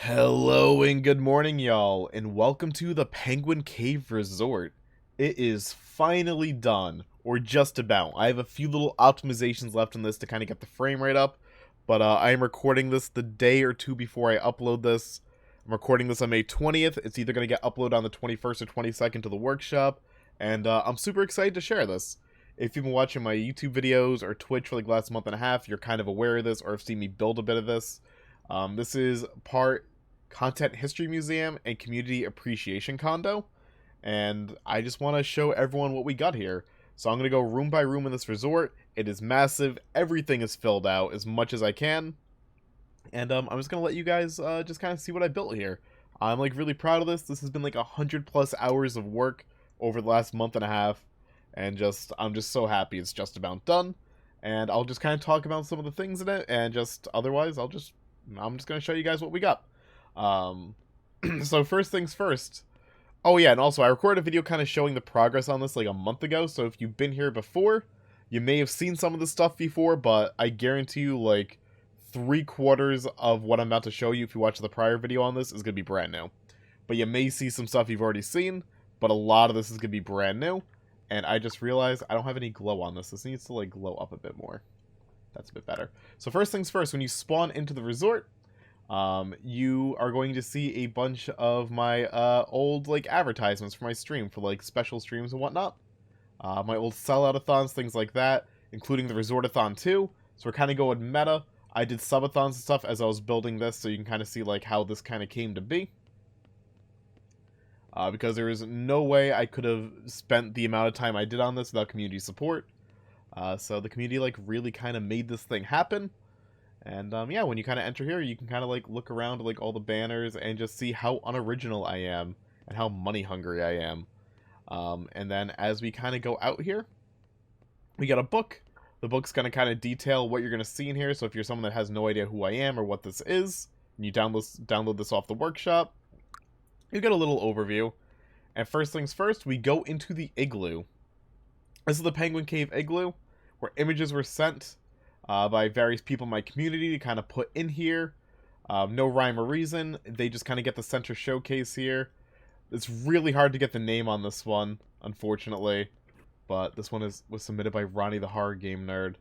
Hello and good morning, y'all, and welcome to the Penguin Cave Resort. It is finally done, or just about. I have a few little optimizations left in this to kind of get the frame rate up, but I am recording this the day or two before I upload this. I'm recording this on May 20th. It's either going to get uploaded on the 21st or 22nd to the workshop, and I'm super excited to share this. If you've been watching my YouTube videos or Twitch for like the last month and a half, you're kind of aware of this or have seen me build a bit of this. This is part Content History Museum and Community Appreciation Condo, and I just want to show everyone what we got here. So I'm going to go room by room in this resort. It is massive. Everything is filled out as much as I can. And I'm just going to let you guys just kind of see what I built here. I'm like really proud of this. This has been like 100+ hours of work over the last month and a half. And I'm just so happy it's just about done. And I'll just kind of talk about some of the things in it. And just otherwise, I'm just going to show you guys what we got. So first things first. Oh yeah, and also I recorded a video kind of showing the progress on this like a month ago, so if you've been here before, you may have seen some of this stuff before, but I guarantee you like 3/4 of what I'm about to show you if you watch the prior video on this is going to be brand new. But you may see some stuff you've already seen, but a lot of this is going to be brand new, and I just realized I don't have any glow on this. This needs to like glow up a bit more. That's a bit better. So first things first, when you spawn into the resort, you are going to see a bunch of my old like advertisements for my stream for like special streams and whatnot. My old sellout-a-thons, things like that, including the resort-a-thon too. So we're kind of going meta. I did subathons and stuff as I was building this, so you can kind of see like how this kind of came to be. Because there is no way I could have spent the amount of time I did on this without community support. So the community like really kind of made this thing happen. And yeah, when you kind of enter here, you can kind of like look around at like all the banners and just see how unoriginal I am and how money hungry I am. And then as we kind of go out here, we got a book. The book's going to kind of detail what you're going to see in here. So if you're someone that has no idea who I am or what this is, and you download this off the workshop, you get a little overview. And first things first, we go into the igloo. This is the Penguin Cave Igloo, where images were sent by various people in my community to kind of put in here. No rhyme or reason. They just kind of get the center showcase here. It's really hard to get the name on this one, unfortunately. But this one was submitted by Ronnie the Horror Game Nerd.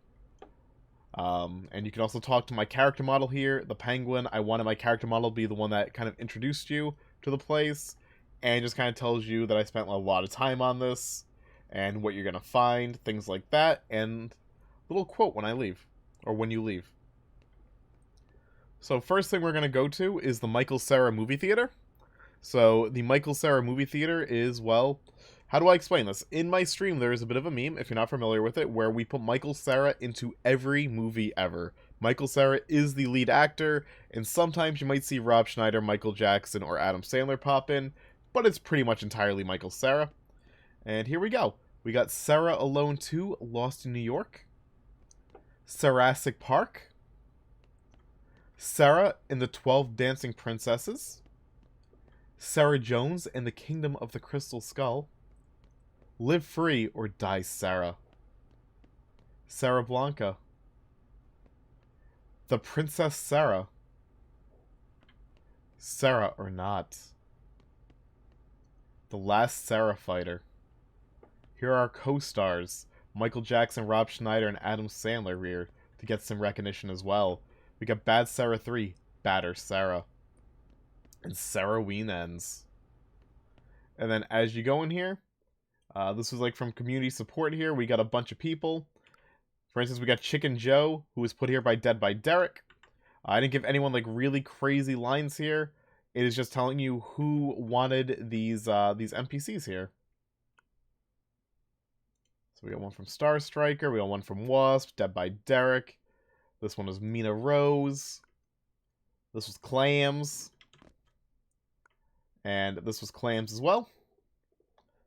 And you can also talk to my character model here, the Penguin. I wanted my character model to be the one that kind of introduced you to the place. And just kind of tells you that I spent a lot of time on this. And what you're going to find, things like that. And a little quote when I leave. Or when you leave. So first thing we're going to go to is the Michael Cera movie theater. So the Michael Cera movie theater is, well, how do I explain this? In my stream there is a bit of a meme, if you're not familiar with it, where we put Michael Cera into every movie ever. Michael Cera is the lead actor, and sometimes you might see Rob Schneider, Michael Jackson, or Adam Sandler pop in, but it's pretty much entirely Michael Cera. And here we go. We got Cera Alone 2, Lost in New York. Jurassic Park, Cera and the 12 Dancing Princesses, Cera Jones and the Kingdom of the Crystal Skull, Live Free or Die Cera, Cera Blanca, The Princess Cera, Cera or Not, The Last Cera Fighter. Here are our co-stars, Michael Jackson, Rob Schneider, and Adam Sandler here to get some recognition as well. We got Bad Cera 3, Badder Cera, and Ceraween Ends. And then as you go in here, this was like from community support here. We got a bunch of people. For instance, we got Chicken Joe, who was put here by Dead by Derek. I didn't give anyone like really crazy lines here. It is just telling you who wanted these NPCs here. So we got one from Star Striker, we got one from Wasp, Dead by Derek. This one was Mina Rose. This was Clams. And this was Clams as well.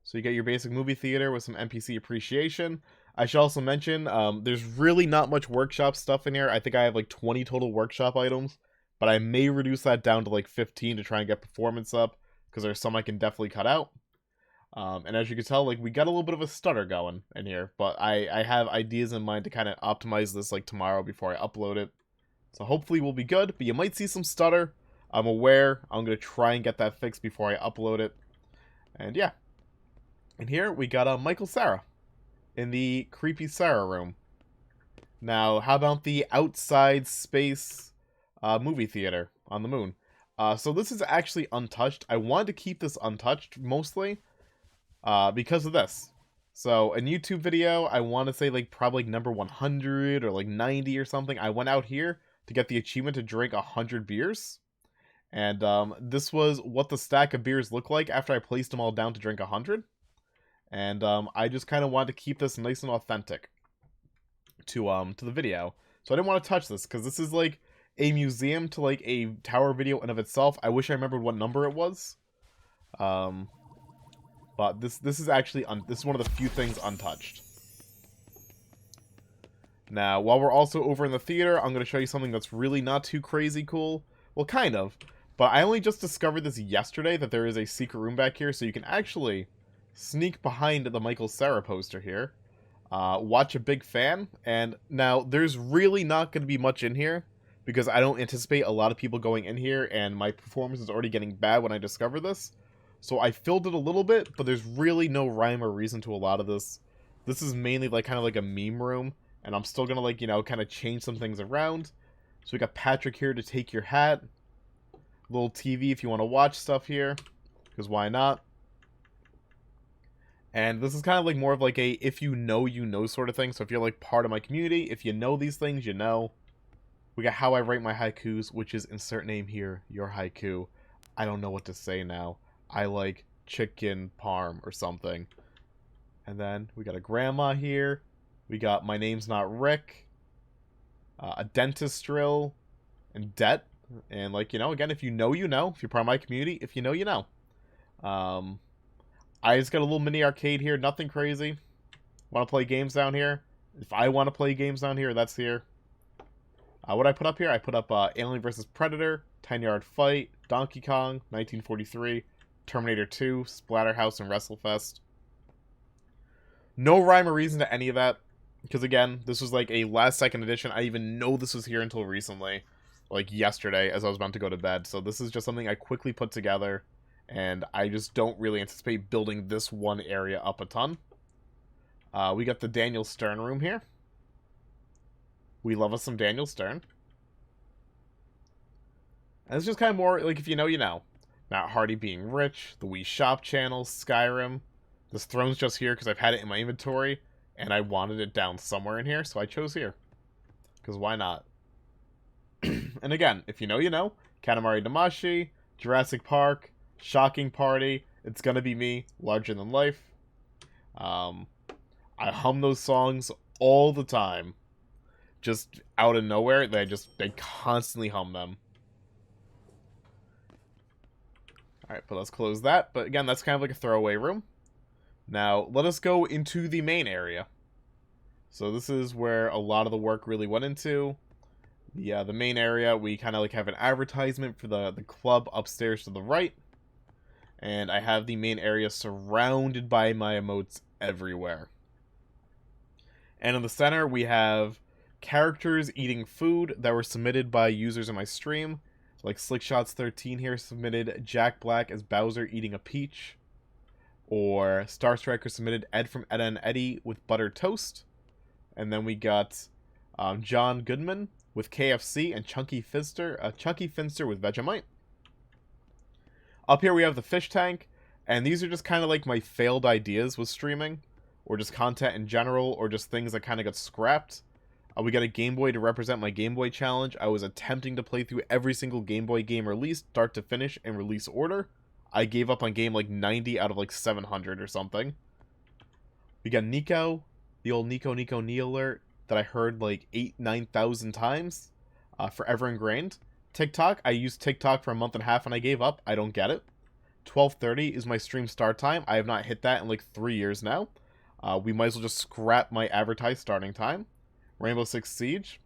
So you get your basic movie theater with some NPC appreciation. I should also mention, there's really not much workshop stuff in here. I think I have like 20 total workshop items. But I may reduce that down to like 15 to try and get performance up. Because there's some I can definitely cut out. And as you can tell, like, we got a little bit of a stutter going in here, but I have ideas in mind to kind of optimize this, like, tomorrow before I upload it. So hopefully we'll be good, but you might see some stutter. I'm aware. I'm going to try and get that fixed before I upload it. And yeah. And here we got Michael Cera in the creepy Cera room. Now, how about the outside space movie theater on the moon? So this is actually untouched. I wanted to keep this untouched mostly because of this. So in YouTube video, I want to say like probably number 100 or like 90 or something. I went out here to get the achievement to drink 100 beers. And this was what the stack of beers looked like after I placed them all down to drink 100. And I just kind of wanted to keep this nice and authentic to the video. So I didn't want to touch this because this is like a museum to like a tower video in of itself. I wish I remembered what number it was. But this is actually this is one of the few things untouched. Now, while we're also over in the theater, I'm going to show you something that's really not too crazy cool. Well, kind of. But I only just discovered this yesterday, that there is a secret room back here, so you can actually sneak behind the Michael Cera poster here. Watch a big fan. And now, there's really not going to be much in here, because I don't anticipate a lot of people going in here, and my performance is already getting bad when I discover this. So I filled it a little bit, but there's really no rhyme or reason to a lot of this. This is mainly like kind of like a meme room, and I'm still gonna like, you know, kind of change some things around. So we got Patrick here to take your hat. Little TV if you want to watch stuff here, because why not? And this is kind of like more of like a if you know sort of thing. So if you're like part of my community, if you know these things, you know. We got how I write my haikus, which is insert name here, your haiku. I don't know what to say now. I like chicken parm or something. And then we got a grandma here. We got my name's not Rick. A dentist drill. And debt. And like, you know, again, if you know, you know. If you're part of my community, if you know, you know. I just got a little mini arcade here. Nothing crazy. Want to play games down here? If I want to play games down here, that's here. What I put up here? I put up Alien vs. Predator, 10-Yard Fight, Donkey Kong, 1943, Terminator 2, Splatterhouse, and WrestleFest. No rhyme or reason to any of that, because again, this was like a last-second edition. I even know this was here until recently, like yesterday, as I was about to go to bed. So this is just something I quickly put together, and I just don't really anticipate building this one area up a ton. We got the Daniel Stern room here. We love us some Daniel Stern. And it's just kind of more, like, if you know, you know. Matt Hardy being rich, the Wii Shop channel, Skyrim. This throne's just here because I've had it in my inventory, and I wanted it down somewhere in here, so I chose here. Because why not? And again, if you know, you know. Katamari Damacy, Jurassic Park, Shocking Party, It's Gonna Be Me, Larger Than Life. I hum those songs all the time. Just out of nowhere, they constantly hum them. Alright, but let's close that. But again, that's kind of like a throwaway room. Now, let us go into the main area. So this is where a lot of the work really went into. The main area, we kind of like have an advertisement for the club upstairs to the right. And I have the main area surrounded by my emotes everywhere. And in the center, we have characters eating food that were submitted by users in my stream. Like Slickshots13 here submitted Jack Black as Bowser eating a peach. Or Star Striker submitted Ed from Edda and Eddie with buttered toast. And then we got John Goodman with KFC and Chunky Finster with Vegemite. Up here we have the fish tank. And these are just kind of like my failed ideas with streaming. Or just content in general. Or just things that kind of got scrapped. We got a Game Boy to represent my Game Boy challenge. I was attempting to play through every single Game Boy game released, start to finish, in release order. I gave up on game like 90 out of like 700 or something. We got Nico, the old Nico Knee alert that I heard like 9,000 times. Forever ingrained. TikTok, I used TikTok for a month and a half and I gave up. I don't get it. 12:30 is my stream start time. I have not hit that in like 3 years now. We might as well just scrap my advertised starting time. Rainbow Six Siege,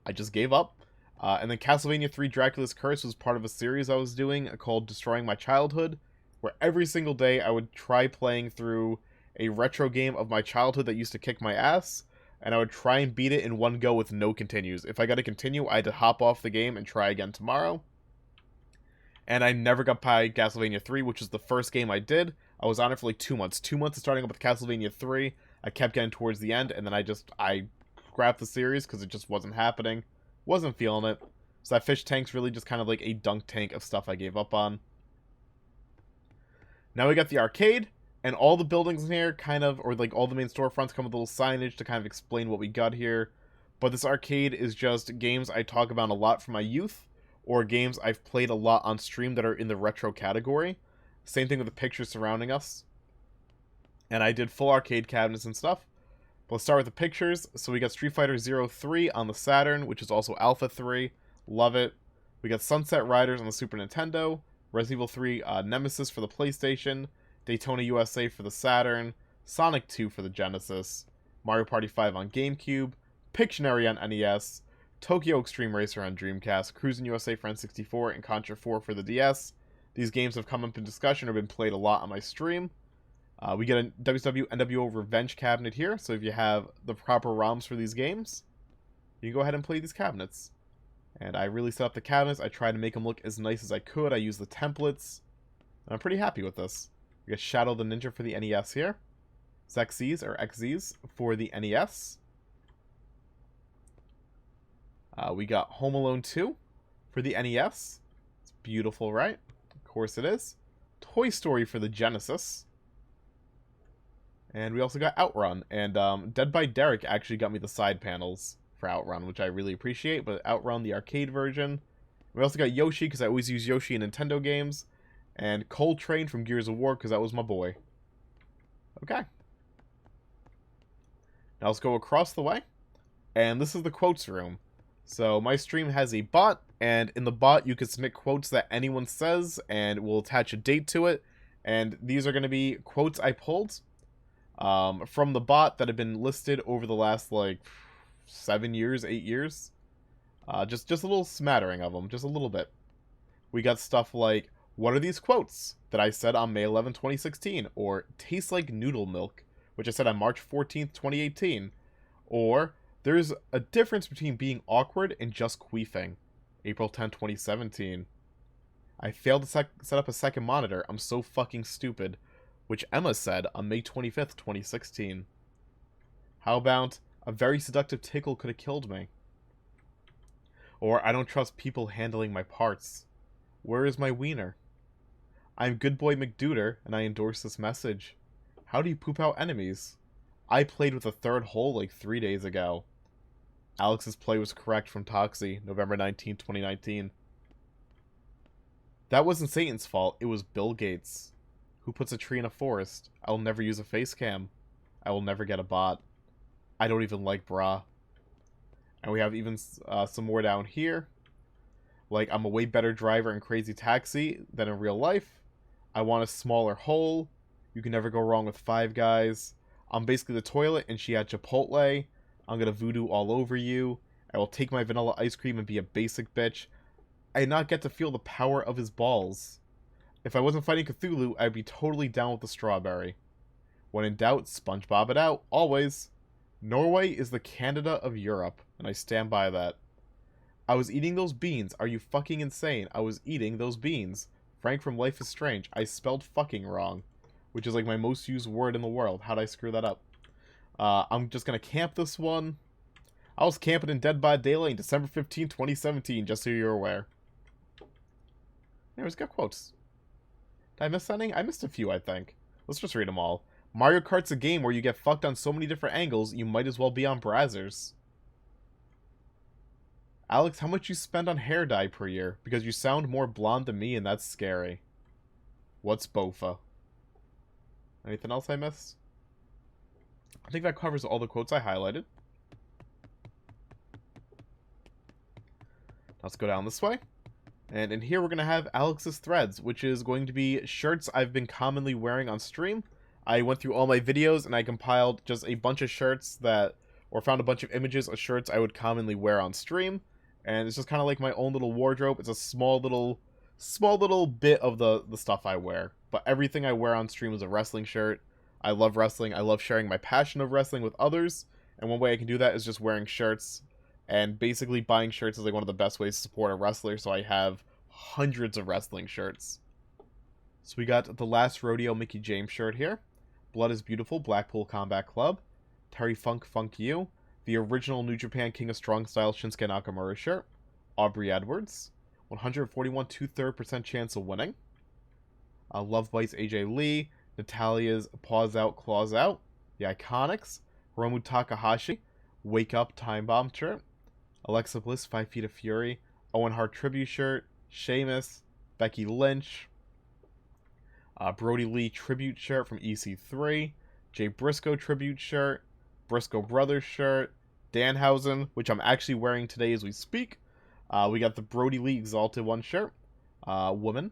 I just gave up. And then Castlevania 3 Dracula's Curse was part of a series I was doing called Destroying My Childhood, where every single day I would try playing through a retro game of my childhood that used to kick my ass, and I would try and beat it in one go with no continues. If I got to continue, I had to hop off the game and try again tomorrow. And I never got by Castlevania 3, which is the first game I did. I was on it for like 2 months. 2 months of starting up with Castlevania 3. I kept getting towards the end, and then I grabbed the series because it just wasn't happening. Wasn't feeling it. So that fish tank's really just kind of like a dunk tank of stuff I gave up on. Now we got the arcade, and all the buildings in here kind of, or like all the main storefronts come with a little signage to kind of explain what we got here. But this arcade is just games I talk about a lot from my youth, or games I've played a lot on stream that are in the retro category. Same thing with the pictures surrounding us. And I did full arcade cabinets and stuff. But let's start with the pictures. So we got Street Fighter 03 on the Saturn, which is also Alpha 3. Love it. We got Sunset Riders on the Super Nintendo. Resident Evil 3 Nemesis for the PlayStation. Daytona USA for the Saturn. Sonic 2 for the Genesis. Mario Party 5 on GameCube. Pictionary on NES. Tokyo Extreme Racer on Dreamcast. Cruis'n USA for N64. And Contra 4 for the DS. These games have come up in discussion or been played a lot on my stream. We get a WCW NWO Revenge cabinet here, so if you have the proper ROMs for these games, you can go ahead and play these cabinets. And I really set up the cabinets. I tried to make them look as nice as I could. I used the templates. And I'm pretty happy with this. We got Shadow the Ninja for the NES here. Xyz or XZs for the NES. We got Home Alone 2 for the NES. It's beautiful, right? Of course it is. Toy Story for the Genesis. And we also got Outrun, and Dead by Derek actually got me the side panels for Outrun, which I really appreciate, but Outrun, the arcade version. We also got Yoshi, because I always use Yoshi in Nintendo games, and Coltrane from Gears of War, because that was my boy. Okay. Now let's go across the way, and this is the quotes room. So my stream has a bot, and in the bot you can submit quotes that anyone says, and we'll attach a date to it, and these are going to be quotes I pulled from the bot that have been listed over the last, like, 7 years, 8 years. Just a little smattering of them, just a little bit. We got stuff like, what are these quotes that I said on May 11, 2016? Or, tastes like noodle milk, which I said on March 14th, 2018. Or, there's a difference between being awkward and just queefing, April 10, 2017. I failed to set up a second monitor, I'm so fucking stupid, which Emma said on May 25th, 2016. How about, a very seductive tickle could have killed me? Or, I don't trust people handling my parts. Where is my wiener? I'm good boy McDuder, and I endorse this message. How do you poop out enemies? I played with a third hole like 3 days ago. Alex's play was correct from Toxie, November 19, 2019. That wasn't Satan's fault, it was Bill Gates. Who puts a tree in a forest? I will never use a face cam. I will never get a bot. I don't even like bra. And we have even some more down here. Like, I'm a way better driver in Crazy Taxi than in real life. I want a smaller hole. You can never go wrong with Five Guys. I'm basically the toilet and she had Chipotle. I'm gonna voodoo all over you. I will take my vanilla ice cream and be a basic bitch. I did not get to feel the power of his balls. If I wasn't fighting Cthulhu, I'd be totally down with the strawberry. When in doubt, SpongeBob it out, always. Norway is the Canada of Europe, and I stand by that. I was eating those beans. Are you fucking insane? I was eating those beans. Frank from Life is Strange. I spelled fucking wrong, which is like my most used word in the world. How'd I screw that up? I'm just gonna camp this one. I was camping in Dead by Daylight December 15, 2017, just so you're aware. Anyways, got quotes. Did I miss anything? I missed a few, I think. Let's just read them all. Mario Kart's a game where you get fucked on so many different angles, you might as well be on Brazzers. Alex, how much you spend on hair dye per year? Because you sound more blonde than me and that's scary. What's Bofa? Anything else I missed? I think that covers all the quotes I highlighted. Let's go down this way. And in here we're going to have Alex's Threads, which is going to be shirts I've been commonly wearing on stream. I went through all my videos and I compiled just a bunch of shirts that, or found a bunch of images of shirts I would commonly wear on stream. And it's just kind of like my own little wardrobe. It's a small little bit of the stuff I wear. But everything I wear on stream is a wrestling shirt. I love wrestling. I love sharing my passion of wrestling with others. And one way I can do that is just wearing shirts. And basically buying shirts is like one of the best ways to support a wrestler. So I have hundreds of wrestling shirts. So we got the Last Rodeo Mickey James shirt here. Blood is Beautiful, Blackpool Combat Club. Terry Funk, Funk You. The original New Japan King of Strong Style Shinsuke Nakamura shirt. Aubrey Edwards. 141 2/3% chance of winning. Love Bites AJ Lee. Natalia's Paws Out, Claws Out. The Iconics. Hiromu Takahashi. Wake Up Time Bomb shirt. Alexa Bliss 5 Feet of Fury. Owen Hart Tribute shirt. Sheamus. Becky Lynch. Brody Lee Tribute shirt from EC3. Jay Briscoe Tribute shirt. Briscoe Brothers shirt. Danhausen, which I'm actually wearing today as we speak. We got the Brody Lee Exalted One shirt. Woman.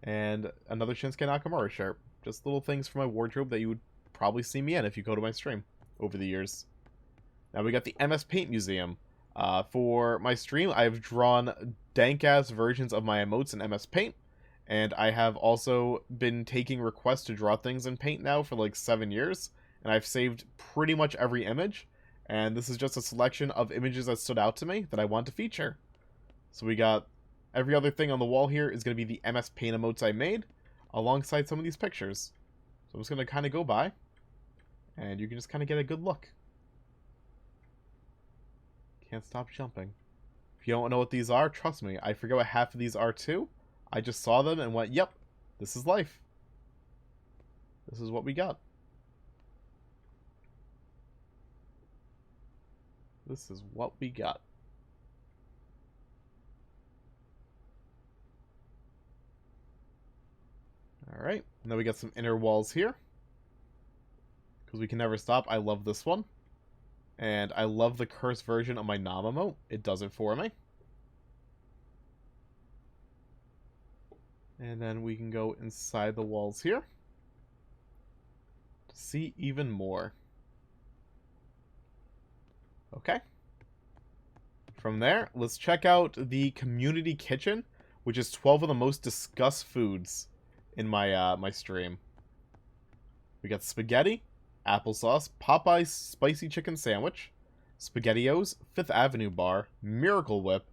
And another Shinsuke Nakamura shirt. Just little things for my wardrobe that you would probably see me in if you go to my stream over the years. Now we got the MS Paint Museum. For my stream, I've drawn dank-ass versions of my emotes in MS Paint. And I have also been taking requests to draw things in Paint now for like 7 years. And I've saved pretty much every image. And this is just a selection of images that stood out to me that I want to feature. So we got every other thing on the wall here is going to be the MS Paint emotes I made, alongside some of these pictures. So I'm just going to kind of go by, and you can just kind of get a good look. Can't stop jumping. If you don't know what these are, trust me, I forget what half of these are too. I just saw them and went, yep, this is life. This is what we got. This is what we got. Alright, and then we got some inner walls here. Because we can never stop. I love this one. And I love the cursed version of my Nam emote. It does it for me. And then we can go inside the walls here to see even more. Okay. From there, let's check out the community kitchen, which is 12 of the most discussed foods in my my stream. We got spaghetti, applesauce, Popeye's spicy chicken sandwich, SpaghettiOs, Fifth Avenue bar, Miracle Whip,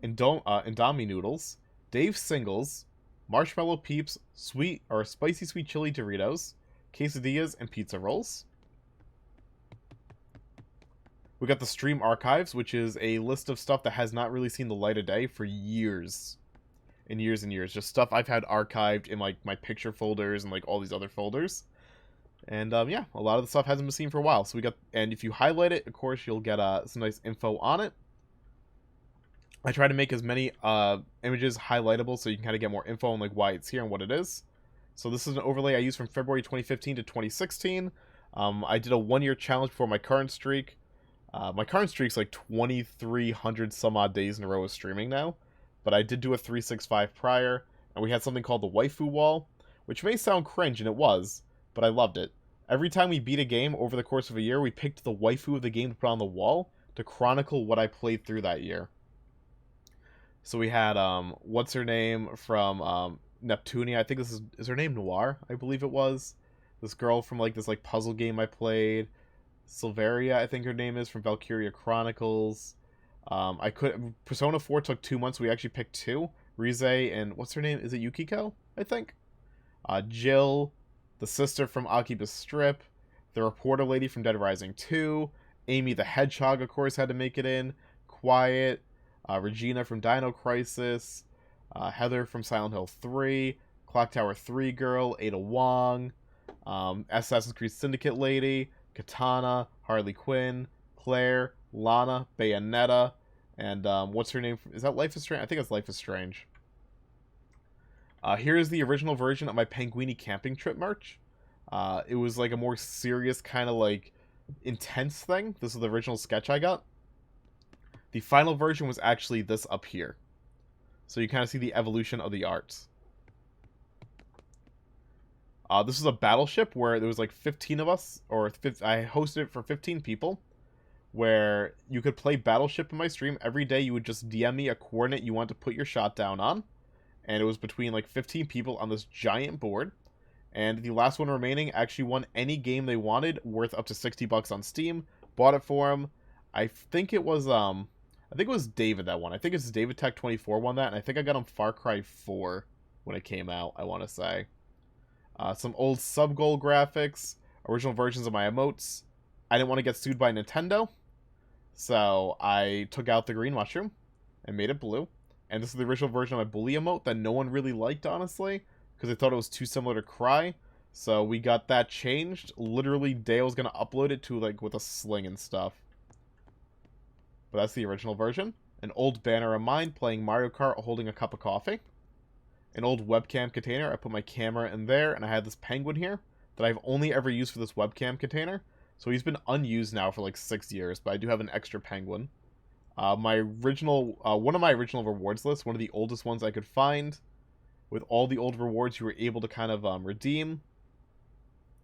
Indomie noodles, Dave's singles, marshmallow peeps, spicy sweet chili Doritos, quesadillas, and pizza rolls. We got the stream archives, which is a list of stuff that has not really seen the light of day for years. And years and years. Just stuff I've had archived in like my picture folders and like all these other folders. And yeah, a lot of the stuff hasn't been seen for a while. So we got, and if you highlight it, of course, you'll get some nice info on it. I try to make as many images highlightable so you can kind of get more info on like why it's here and what it is. So this is an overlay I used from February 2015 to 2016. I did a 1-year challenge for my current streak. My current streak's like 2,300 some odd days in a row of streaming now. But I did do a 365 prior, and we had something called the waifu wall, which may sound cringe, and it was, but I loved it. Every time we beat a game over the course of a year, we picked the waifu of the game to put on the wall to chronicle what I played through that year. So we had, what's her name from Neptunia? I think this is her name Noir? I believe it was. This girl from like this like puzzle game I played. Silveria, I think her name is, from Valkyria Chronicles. Persona 4 took 2 months. We actually picked 2. Rize and what's her name? Is it Yukiko? I think. Jill, the sister from Akiba Strip, the reporter lady from Dead Rising 2, Amy the Hedgehog, of course, had to make it in. Quiet, Regina from Dino Crisis, Heather from Silent Hill 3, Clock Tower 3 girl, Ada Wong, Assassin's Creed Syndicate lady, Katana, Harley Quinn, Claire, Lana, Bayonetta, and what's her name? Is that Life is Strange? I think it's Life is Strange. Here's the original version of my Penguini camping trip merch. It was like a more serious kind of like intense thing. This is the original sketch I got. The final version was actually this up here. So you kind of see the evolution of the art. This is a battleship where there was like 15 of us, or I hosted it for 15 people, where you could play Battleship in my stream. Every day you would just DM me a coordinate you want to put your shot down on, and it was between like 15 people on this giant board, and the last one remaining actually won any game they wanted, worth up to $60 on Steam. Bought it for them. I think it was I think it was David that won. I think it's David Tech 24 won that, and I think I got him Far Cry 4 when it came out, I want to say. Some old sub-goal graphics, original versions of my emotes. I didn't want to get sued by Nintendo, so I took out the green mushroom and made it blue. And this is the original version of my bully emote that no one really liked, honestly, because they thought it was too similar to Cry. So we got that changed. Literally, Dale's gonna upload it to, like, with a sling and stuff. But that's the original version. An old banner of mine playing Mario Kart holding a cup of coffee. An old webcam container. I put my camera in there, and I had this penguin here that I've only ever used for this webcam container. So he's been unused now for like 6 years, but I do have an extra penguin. My original, one of my original rewards lists, one of the oldest ones I could find, with all the old rewards you were able to kind of redeem,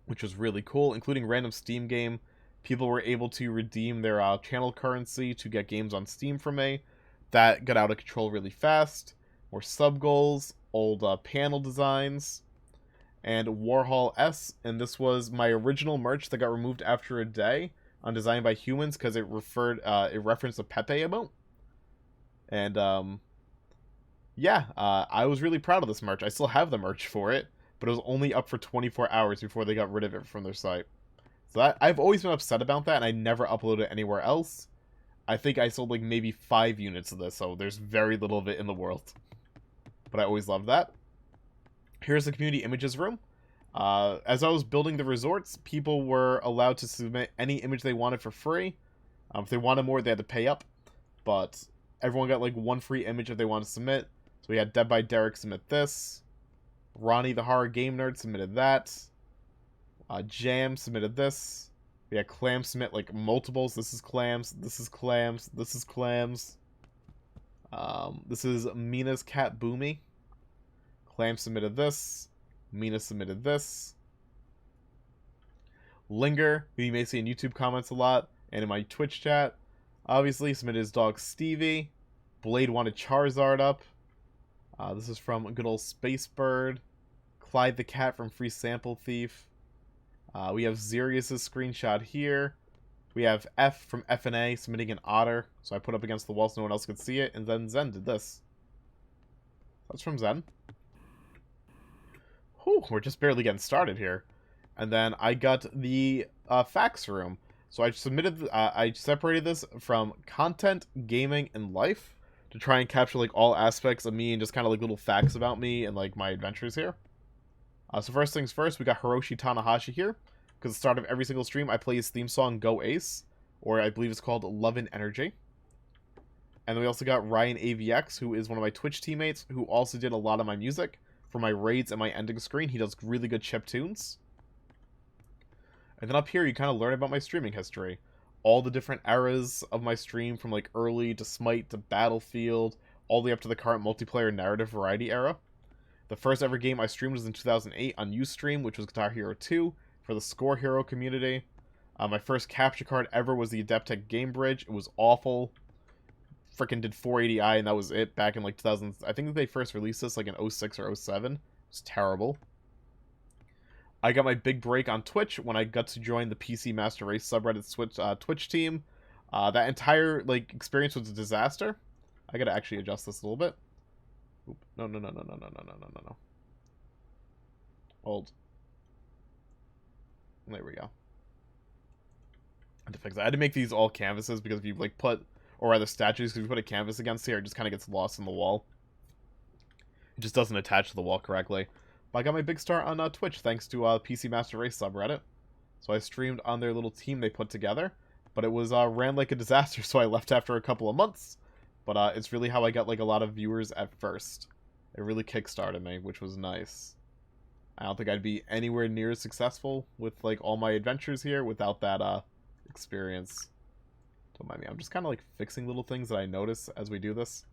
which was really cool, including random Steam game. People were able to redeem their channel currency to get games on Steam from me. That got out of control really fast. More sub goals, old panel designs, and Warhol S. And this was my original merch that got removed after a day on Designed by Humans because it referenced a Pepe emote. And yeah, I was really proud of this merch. I still have the merch for it, but it was only up for 24 hours before they got rid of it from their site. So I've always been upset about that, and I never uploaded it anywhere else. I think I sold like maybe 5 units of this, so there's very little of it in the world. But I always loved that. Here's the community images room. As I was building the resorts, people were allowed to submit any image they wanted for free. If they wanted more, they had to pay up. But everyone got like one free image if they wanted to submit. So we had Dead by Derek submit this. Ronnie the Horror Game Nerd submitted that. Jam submitted this. We had Clams submit like multiples. This is Clams. This is Clams. This is Clams. This is Mina's Cat Boomy. Clam submitted this. Mina submitted this. Linger, who you may see in YouTube comments a lot, and in my Twitch chat, obviously submitted his dog Stevie. Blade wanted Charizard up. This is from good old Spacebird. Clyde the Cat from Free Sample Thief. We have Xerius' screenshot here. We have F from FNA submitting an otter, so I put up against the wall so no one else could see it, and then Zen did this. That's from Zen. Whew, we're just barely getting started here. And then I got the fax room. So I separated this from content, gaming, and life to try and capture like all aspects of me and just kind of like little facts about me and like my adventures here. So first things first, we got Hiroshi Tanahashi here. Because at the start of every single stream, I play his theme song, Go Ace. Or I believe it's called Love and Energy. And then we also got Ryan AVX, who is one of my Twitch teammates, who also did a lot of my music for my raids and my ending screen. He does really good chip tunes. And then up here, you kind of learn about my streaming history. All the different eras of my stream, from like early to Smite to Battlefield, all the way up to the current multiplayer narrative variety era. The first ever game I streamed was in 2008 on Ustream, which was Guitar Hero 2. For the Score Hero community. My first capture card ever was the Adeptech Game Bridge. It was awful. Freaking did 480i and that was it back in like 2000. I think they first released this like in 06 or 07. It was terrible. I got my big break on Twitch when I got to join the PC Master Race subreddit Twitch team. That entire like experience was a disaster. I gotta actually adjust this a little bit. Oop. No. Hold. There we go. I had to fix that. I had to make these all canvases because if you like put, or rather statues, because if you put a canvas against here, it just kind of gets lost in the wall. It just doesn't attach to the wall correctly. But I got my big start on Twitch thanks to PC Master Race subreddit. So I streamed on their little team they put together, but it was ran like a disaster, so I left after a couple of months. But it's really how I got like a lot of viewers at first. It really kickstarted me, which was nice. I don't think I'd be anywhere near as successful with like all my adventures here without that experience. Don't mind me. I'm just kind of like fixing little things that I notice as we do this.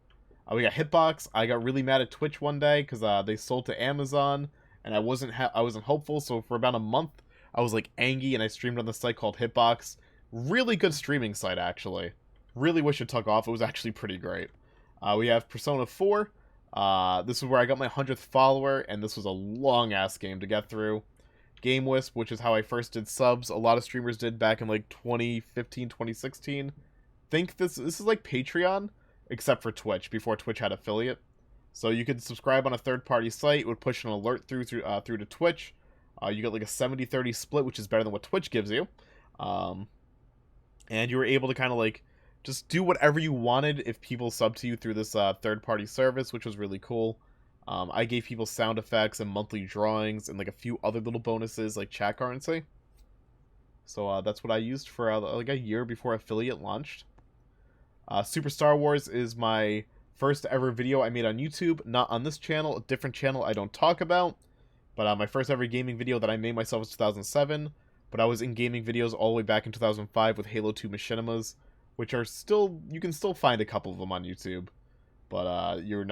We got Hitbox. I got really mad at Twitch one day because they sold to Amazon and I wasn't hopeful. So for about a month, I was like angry and I streamed on the site called Hitbox. Really good streaming site actually. Really wish it took off. It was actually pretty great. We have Persona 4. This is where I got my 100th follower, and this was a long-ass game to get through. Game Wisp, which is how I first did subs. A lot of streamers did back in, like, 2015, 2016. Think this is like Patreon, except for Twitch, before Twitch had affiliate. So you could subscribe on a third-party site, it would push an alert through to Twitch. You get like a 70-30 split, which is better than what Twitch gives you. Um, and you were able to kind of like just do whatever you wanted if people sub to you through this third-party service, which was really cool. I gave people sound effects and monthly drawings and like a few other little bonuses like chat currency. So that's what I used for like a year before affiliate launched. Super Star Wars is my first ever video I made on YouTube, not on this channel, a different channel I don't talk about. But my first ever gaming video that I made myself was 2007. But I was in gaming videos all the way back in 2005 with Halo 2 machinimas, which are still, you can still find a couple of them on YouTube. But you're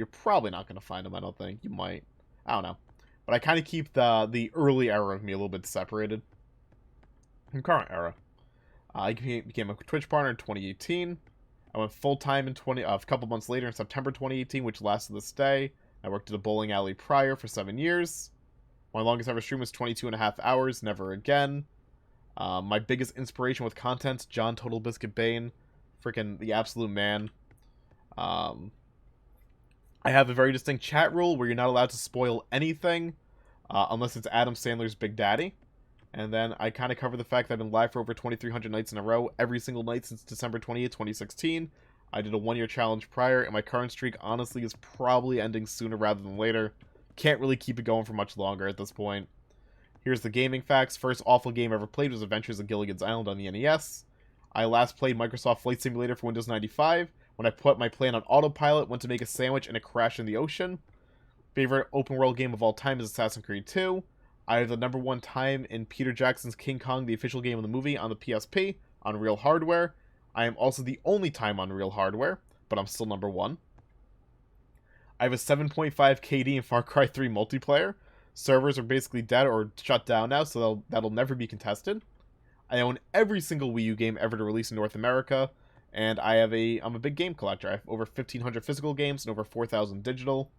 probably not gonna find them. I don't think. You might. I don't know. But I kind of keep the early era of me a little bit separated from current era. I became a Twitch partner in 2018. I went full time in a couple months later in September 2018, which lasted this day. I worked at a bowling alley prior for 7 years. My longest ever stream was 22.5 hours. Never again. My biggest inspiration with content, John Total Biscuit Bane, freaking the absolute man. I have a very distinct chat rule where you're not allowed to spoil anything unless it's Adam Sandler's Big Daddy. And then I kind of cover the fact that I've been live for over 2,300 nights in a row, every single night since December 20th, 2016. I did a 1-year challenge prior, and my current streak, honestly, is probably ending sooner rather than later. Can't really keep it going for much longer at this point. Here's the gaming facts. First awful game I ever played was Adventures of Gilligan's Island on the NES. I last played Microsoft Flight Simulator for Windows 95. When I put my plane on autopilot, went to make a sandwich, and it crashed in the ocean. Favorite open world game of all time is Assassin's Creed 2. I have the #1 time in Peter Jackson's King Kong, the official game of the movie, on the PSP, on real hardware. I am also the only time on real hardware, but I'm still #1. I have a 7.5 KD in Far Cry 3 multiplayer. Servers are basically dead or shut down now, so that'll never be contested. I own every single Wii U game ever to release in North America, and I'm a big game collector. I have over 1,500 physical games and over 4,000 digital.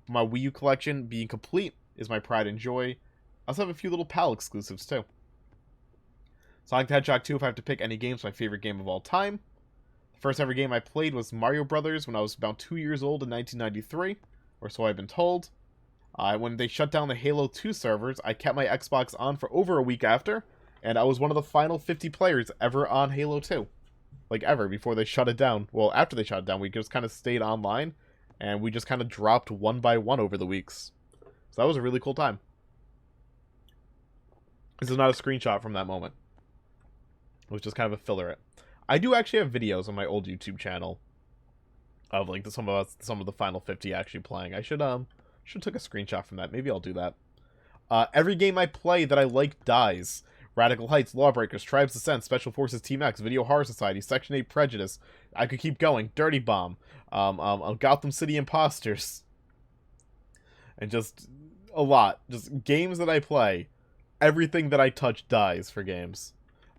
My Wii U collection being complete is my pride and joy. I also have a few little PAL exclusives, too. Sonic the Hedgehog 2, if I have to pick any game, is my favorite game of all time. The first ever game I played was Mario Brothers when I was about 2 years old in 1993, or so I've been told. When they shut down the Halo 2 servers, I kept my Xbox on for over a week after, and I was one of the final 50 players ever on Halo 2. Like, ever, before they shut it down. Well, after they shut it down, we just kind of stayed online, and we just kind of dropped one by one over the weeks. So that was a really cool time. This is not a screenshot from that moment. It was just kind of a filler. I do actually have videos on my old YouTube channel of like some of the final 50 actually playing. I should took a screenshot from that. Maybe I'll do that. Every game I play that I like dies. Radical Heights, Lawbreakers, Tribes Descent, Special Forces Team X, Video Horror Society, Section 8 Prejudice. I could keep going. Dirty Bomb, Gotham City Imposters, and just a lot. Just games that I play. Everything that I touch dies for games.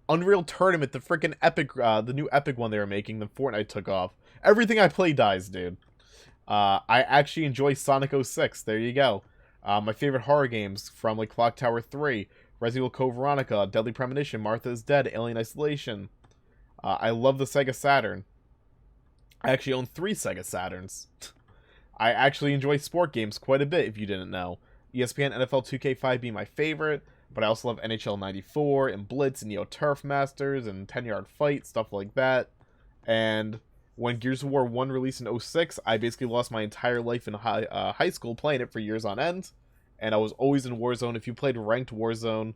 Unreal Tournament, the freaking Epic, the new Epic one they were making, the Fortnite took off. Everything I play dies, dude. I actually enjoy Sonic 06. There you go. My favorite horror games from like Clock Tower 3, Resident Evil Code Veronica, Deadly Premonition, Martha is Dead, Alien Isolation. I love the Sega Saturn. I actually own 3 Sega Saturns. I actually enjoy sport games quite a bit, if you didn't know. ESPN NFL 2K5 being my favorite. But I also love NHL 94 and Blitz and Neo Turf Masters and 10-Yard Fight, stuff like that. And when Gears of War 1 released in 06, I basically lost my entire life in high school playing it for years on end. And I was always in Warzone. If you played ranked Warzone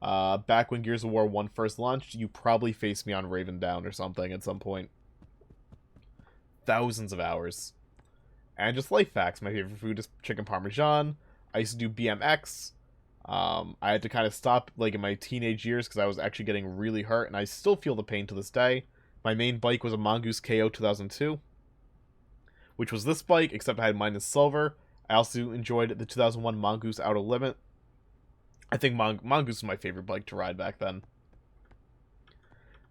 back when Gears of War 1 first launched, you probably faced me on Raven Down or something at some point. Thousands of hours. And just life facts. My favorite food is chicken parmesan. I used to do BMX. I had to kind of stop like in my teenage years because I was actually getting really hurt, and I still feel the pain to this day. My main bike was a Mongoose KO 2002, which was this bike, except I had mine in silver. I also enjoyed the 2001 Mongoose Outer Limit. I think Mongoose was my favorite bike to ride back then.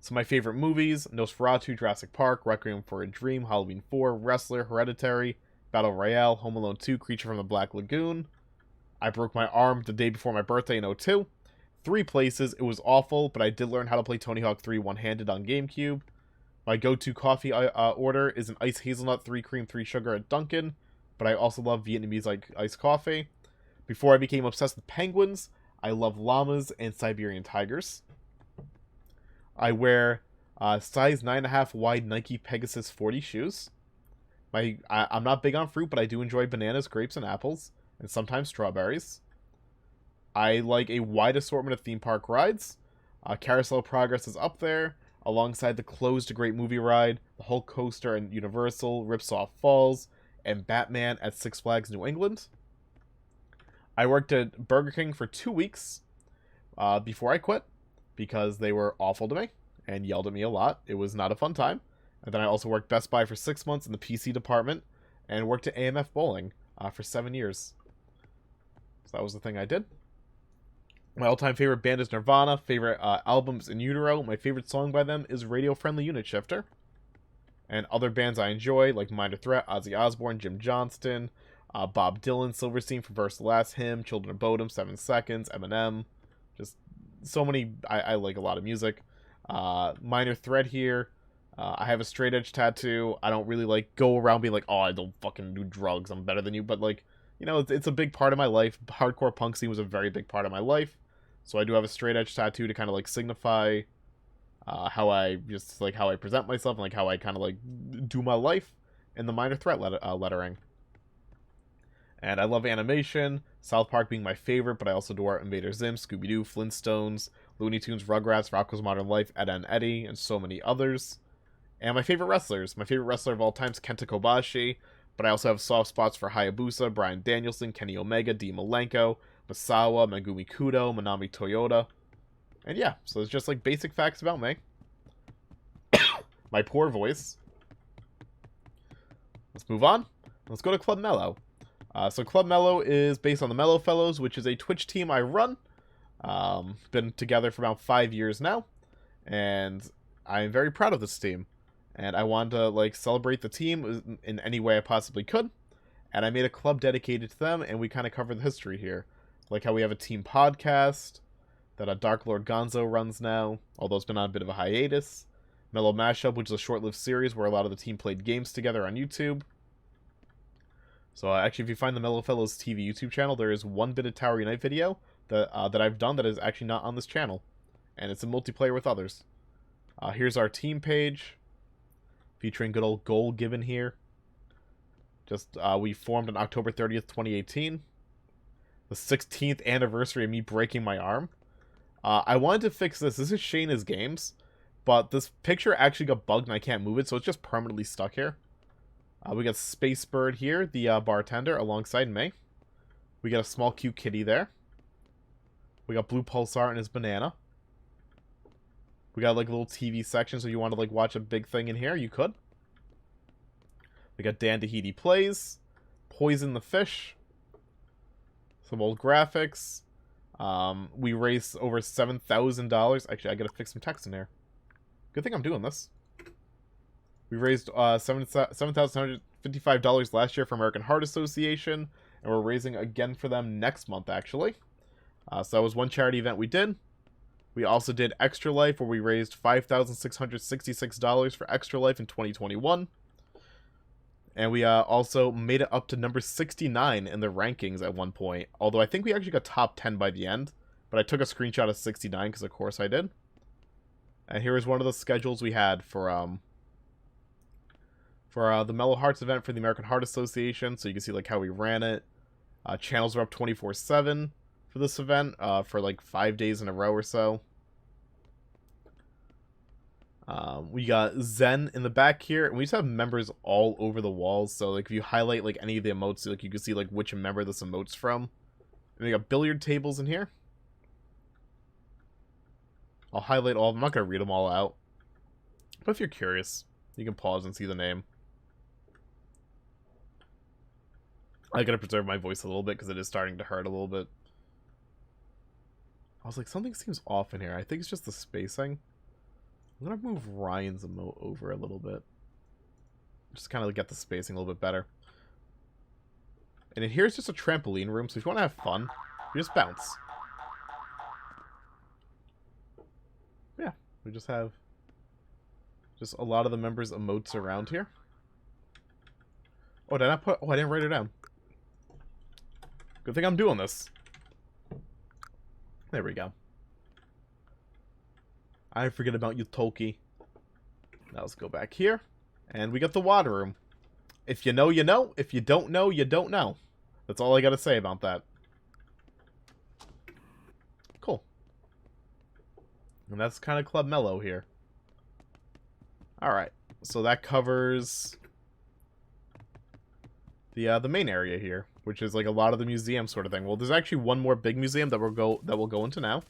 So my favorite movies: Nosferatu, Jurassic Park, Requiem for a Dream, Halloween 4, Wrestler, Hereditary, Battle Royale, Home Alone 2, Creature from the Black Lagoon. I broke my arm the day before my birthday in 2002. 3 places. It was awful, but I did learn how to play Tony Hawk 3 one-handed on GameCube. My go-to coffee order is an iced hazelnut, 3 cream, 3 sugar at Dunkin', but I also love Vietnamese like iced coffee. Before I became obsessed with penguins, I love llamas and Siberian tigers. I wear size 9.5 wide Nike Pegasus 40 shoes. I'm not big on fruit, but I do enjoy bananas, grapes, and apples, and sometimes strawberries. I like a wide assortment of theme park rides. Carousel of Progress is up there, alongside the closed Great Movie Ride, the Hulk Coaster at Universal, Ripsaw Falls, and Batman at Six Flags New England. I worked at Burger King for 2 weeks before I quit because they were awful to me and yelled at me a lot. It was not a fun time. And then I also worked Best Buy for 6 months in the PC department and worked at AMF Bowling for 7 years. So that was the thing I did. My all-time favorite band is Nirvana. Favorite albums In Utero. My favorite song by them is Radio Friendly Unit Shifter. And other bands I enjoy, like Minor Threat, Ozzy Osbourne, Jim Johnston, Bob Dylan, Silverstein for Verse the Last Hymn, Children of Bodom, 7 Seconds, Eminem. Just so many. I like a lot of music. Minor Threat here. I have a straight edge tattoo. I don't really like go around being like, oh, I don't fucking do drugs, I'm better than you. But like, you know, it's a big part of my life. Hardcore punk scene was a very big part of my life. So I do have a straight edge tattoo to kind of like signify how I present myself and like how I kind of like do my life in the Minor Threat lettering. And I love animation, South Park being my favorite, but I also adore Invader Zim, Scooby-Doo, Flintstones, Looney Tunes, Rugrats, Rocko's Modern Life, Ed and Eddie, and so many others. And my favorite wrestlers. My favorite wrestler of all time is Kenta Kobashi, but I also have soft spots for Hayabusa, Bryan Danielson, Kenny Omega, Dean Malenko, Masawa, Megumi Kudo, Manami Toyota. And yeah, so it's just like basic facts about me. My poor voice. Let's move on. Let's go to Club Mellow. So Club Mellow is based on the Mellow Fellows, which is a Twitch team I run. Been together for about 5 years now, and I'm very proud of this team. And I wanted to like celebrate the team in any way I possibly could. And I made a club dedicated to them, and we kind of cover the history here. Like how we have a team podcast that a Dark Lord Gonzo runs now, although it's been on a bit of a hiatus. Mellow Mashup, which is a short-lived series where a lot of the team played games together on YouTube. So actually, if you find the Mellow Fellows TV YouTube channel, there is one bit of Tower Unite video that I've done that is actually not on this channel. And it's a multiplayer with others. Here's our team page, featuring good old Goal Given here. Just, we formed on October 30th, 2018. The 16th anniversary of me breaking my arm. I wanted to fix this. This is Shayna's Games, but this picture actually got bugged and I can't move it, so it's just permanently stuck here. We got Space Bird here, the bartender, alongside me. We got a small cute kitty there. We got Blue Pulsar and his banana. We got like a little TV section, so if you want to like watch a big thing in here, you could. We got Dan Tahiti Plays, Poison the Fish, some old graphics. We raised over $7,000. Actually, I gotta fix some text in there. Good thing I'm doing this. We raised $7,755 last year for American Heart Association, and we're raising again for them next month, actually. So that was one charity event we did. We also did Extra Life, where we raised $5,666 for Extra Life in 2021. And we also made it up to number 69 in the rankings at one point. Although I think we actually got top 10 by the end. But I took a screenshot of 69 because of course I did. And here is one of the schedules we had for the Mellow Hearts event for the American Heart Association. So you can see like how we ran it. Channels are up 24/7 for this event for like 5 days in a row or so. We got Zen in the back here, and we just have members all over the walls. So like if you highlight like any of the emotes, like you can see like which member this emote's from. And we got billiard tables in here. I'll highlight all of them. I'm not gonna read them all out, but if you're curious, you can pause and see the name. I gotta preserve my voice a little bit because it is starting to hurt a little bit. I was like, something seems off in here. I think it's just the spacing. I'm gonna move Ryan's emote over a little bit. Just kind of get the spacing a little bit better. And in here is just a trampoline room, so if you want to have fun, you just bounce. Yeah, we just have Just a lot of the members' emotes around here. Oh, did I not put... Oh, I didn't write it down. Good thing I'm doing this. There we go. I forget about you, Toki. Now let's go back here. And we got the water room. If you know, you know. If you don't know, you don't know. That's all I gotta say about that. Cool. And that's kind of Club Mellow here. Alright. So that covers the main area here, which is like a lot of the museum sort of thing. Well, there's actually one more big museum that we'll go into now.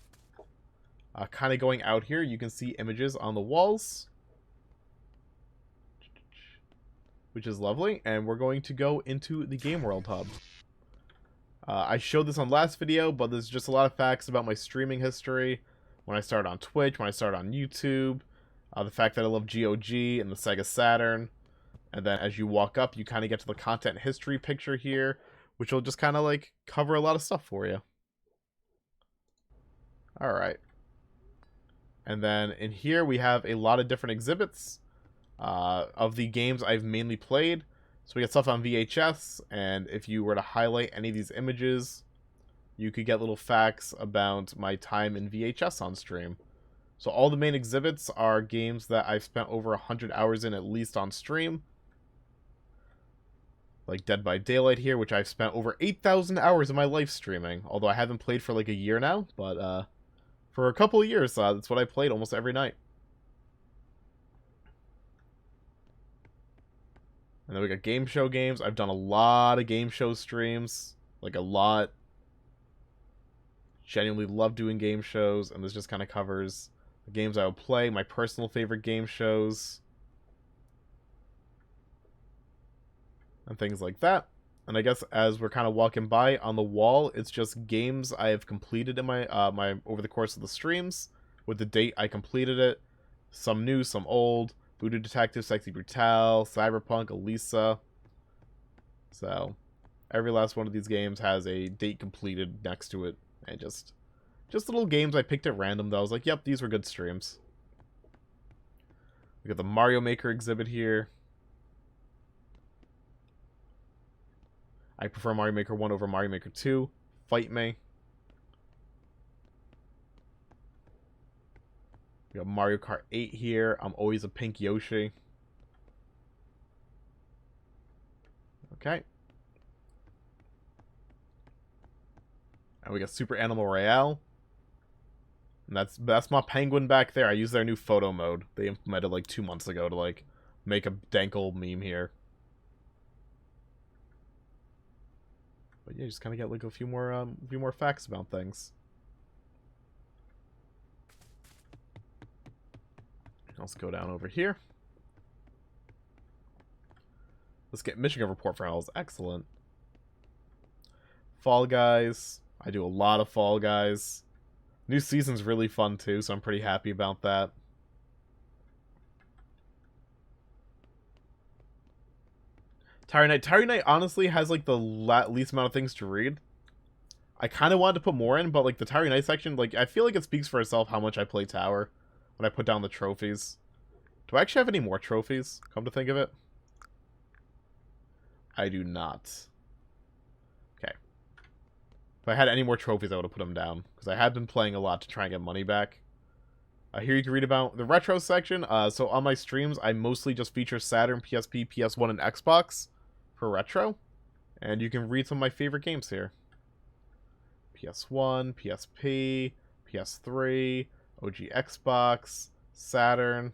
Kind of going out here, you can see images on the walls, which is lovely. And we're going to go into the Game World Hub. I showed this on last video, but there's just a lot of facts about my streaming history. When I started on Twitch, when I started on YouTube, the fact that I love GOG and the Sega Saturn. And then as you walk up, you kind of get to the content history picture here, which will just kind of like cover a lot of stuff for you. Alright. And then in here we have a lot of different exhibits of the games I've mainly played. So we got stuff on VHS, and if you were to highlight any of these images, you could get little facts about my time in VHS on stream. So all the main exhibits are games that I've spent over 100 hours in at least on stream. Like Dead by Daylight here, which I've spent over 8,000 hours of my life streaming. Although I haven't played for like a year now, but for a couple of years, that's what I played almost every night. And then we got game show games. I've done a lot of game show streams. Like a lot. Genuinely love doing game shows, and this just kind of covers the games I would play, my personal favorite game shows, and things like that. And I guess as we're kind of walking by on the wall, it's just games I have completed in my over the course of the streams, with the date I completed it. Some new, some old. Voodoo Detective, Sexy Brutale, Cyberpunk, Elisa. So every last one of these games has a date completed next to it, and just little games I picked at random that I was like, yep, these were good streams. We got the Mario Maker exhibit here. I prefer Mario Maker 1 over Mario Maker 2. Fight me. We got Mario Kart 8 here. I'm always a pink Yoshi. Okay. And we got Super Animal Royale. And that's my penguin back there. I use their new photo mode. They implemented like 2 months ago to like make a dank old meme here. But yeah, you just kind of get like a few more facts about things. Let's go down over here. Let's get Michigan Report for Hells. Excellent. Fall Guys. I do a lot of Fall Guys. New season's really fun too, so I'm pretty happy about that. Tarry Night. Tarry Night honestly has like the least amount of things to read. I kind of wanted to put more in, but like the Tarry Night section, like I feel like it speaks for itself how much I play Tower when I put down the trophies. Do I actually have any more trophies? Come to think of it. I do not. Okay. If I had any more trophies, I would have put them down, because I had been playing a lot to try and get money back. Here you can read about the retro section. So on my streams, I mostly just feature Saturn, PSP, PS1, and Xbox for retro. And you can read some of my favorite games here. PS1, PSP, PS3, OG Xbox, Saturn,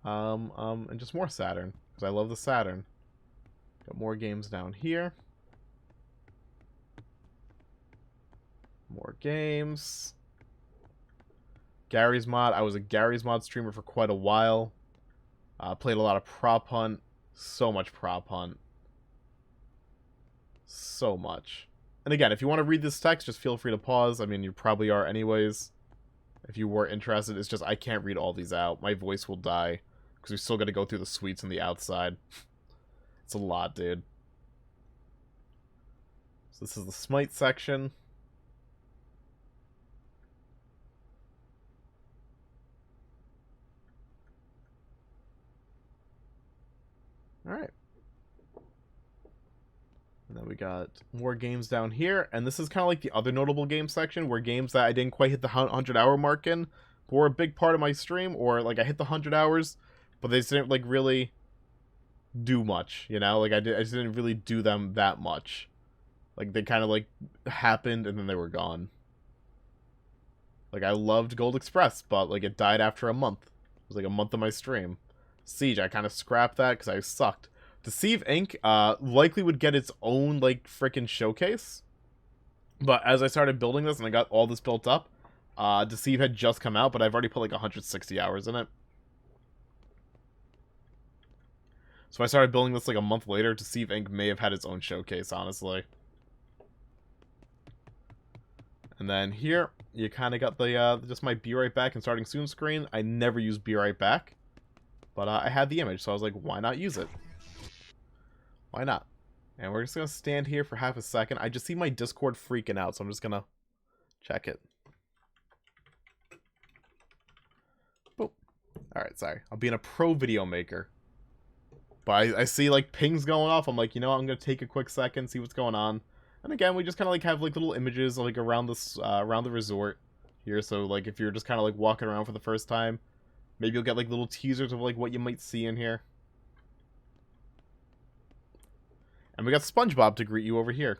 and just more Saturn, because I love the Saturn. Got more games down here. More games. Gary's Mod. I was a Gary's Mod streamer for quite a while. Played a lot of Prop Hunt. So much Prop Hunt. So much. And again, if you want to read this text, just feel free to pause. I mean, you probably are anyways. If you were interested, it's just I can't read all these out. My voice will die, because we still got to go through the suites on the outside. It's a lot, dude. So this is the Smite section. got more games down here, and this is kind of like the other notable game section, where games that I didn't quite hit the 100-hour mark in were a big part of my stream, or like I hit the 100 hours, but they just didn't like really do much, you know? Like I just didn't really do them that much. Like they kind of like happened and then they were gone. Like I loved Gold Express, but like it died after a month. It was like a month of my stream. Siege, I kind of scrapped that because I sucked. Deceive Inc. Likely would get its own like freaking showcase. But as I started building this and I got all this built up, Deceive had just come out, but I've already put like 160 hours in it. So I started building this like a month later. Deceive Inc. may have had its own showcase, honestly. And then here, you kind of got the just my Be Right Back and Starting Soon screen. I never use Be Right Back, but I had the image, so I was like, why not use it? Why not? And we're just going to stand here for half a second. I just see my Discord freaking out, so I'm just going to check it. Boop. Alright, sorry. I'm being a pro video maker. But I see, like, pings going off. I'm like, you know what? I'm going to take a quick second, see what's going on. And again, we just kind of, like, have, like, little images, like, around this, around the resort here. So, like, if you're just kind of, like, walking around for the first time, maybe you'll get, like, little teasers of, like, what you might see in here. And we got SpongeBob to greet you over here.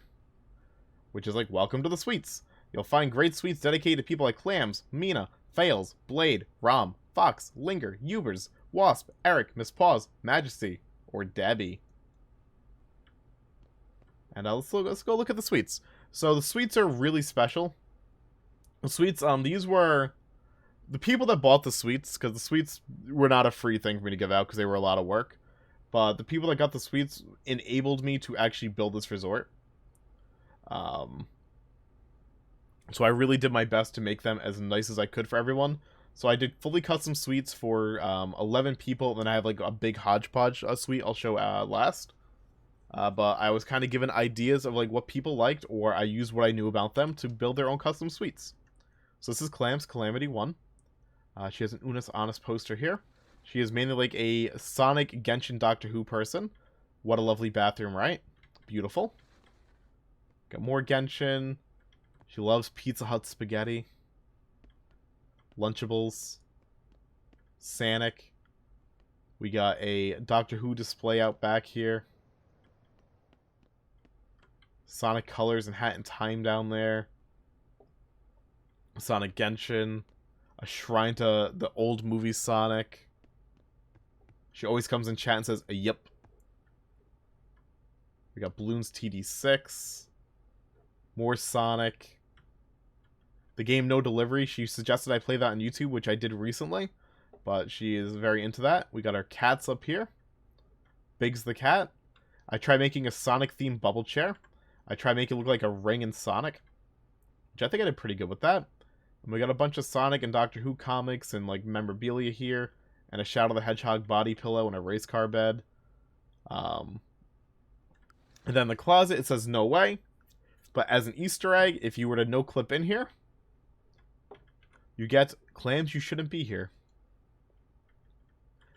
Which is like, welcome to the suites. You'll find great suites dedicated to people like Clams, Mina, Fails, Blade, Rom, Fox, Linger, Ubers, Wasp, Eric, Miss Paws, Majesty, or Debbie. And let's go look at the suites. So the suites are really special. The suites, these were the people that bought the suites, because the suites were not a free thing for me to give out because they were a lot of work. But the people that got the suites enabled me to actually build this resort. So I really did my best to make them as nice as I could for everyone. So I did fully custom suites for 11 people, and then I have like a big hodgepodge suite I'll show last. But I was kind of given ideas of like what people liked, or I used what I knew about them to build their own custom suites. So this is Clam's Calamity 1. She has an Unis Honest poster here. She is mainly like a Sonic, Genshin, Doctor Who person. What a lovely bathroom, right? Beautiful. Got more Genshin. She loves Pizza Hut spaghetti. Lunchables. Sonic. We got a Doctor Who display out back here. Sonic Colors and Hat and Time down there. Sonic Genshin. A shrine to the old movie Sonic. She always comes in chat and says, yep. We got Bloons TD6. More Sonic. The game No Delivery. She suggested I play that on YouTube, which I did recently. But she is very into that. We got our cats up here. Biggs the cat. I tried making a Sonic-themed bubble chair. I tried making it look like a ring in Sonic. Which I think I did pretty good with that. And we got a bunch of Sonic and Doctor Who comics and like memorabilia here. And a Shadow the Hedgehog body pillow and a race car bed. And then the closet, it says no way. But as an Easter egg, if you were to no-clip in here, you get Clams You Shouldn't Be Here.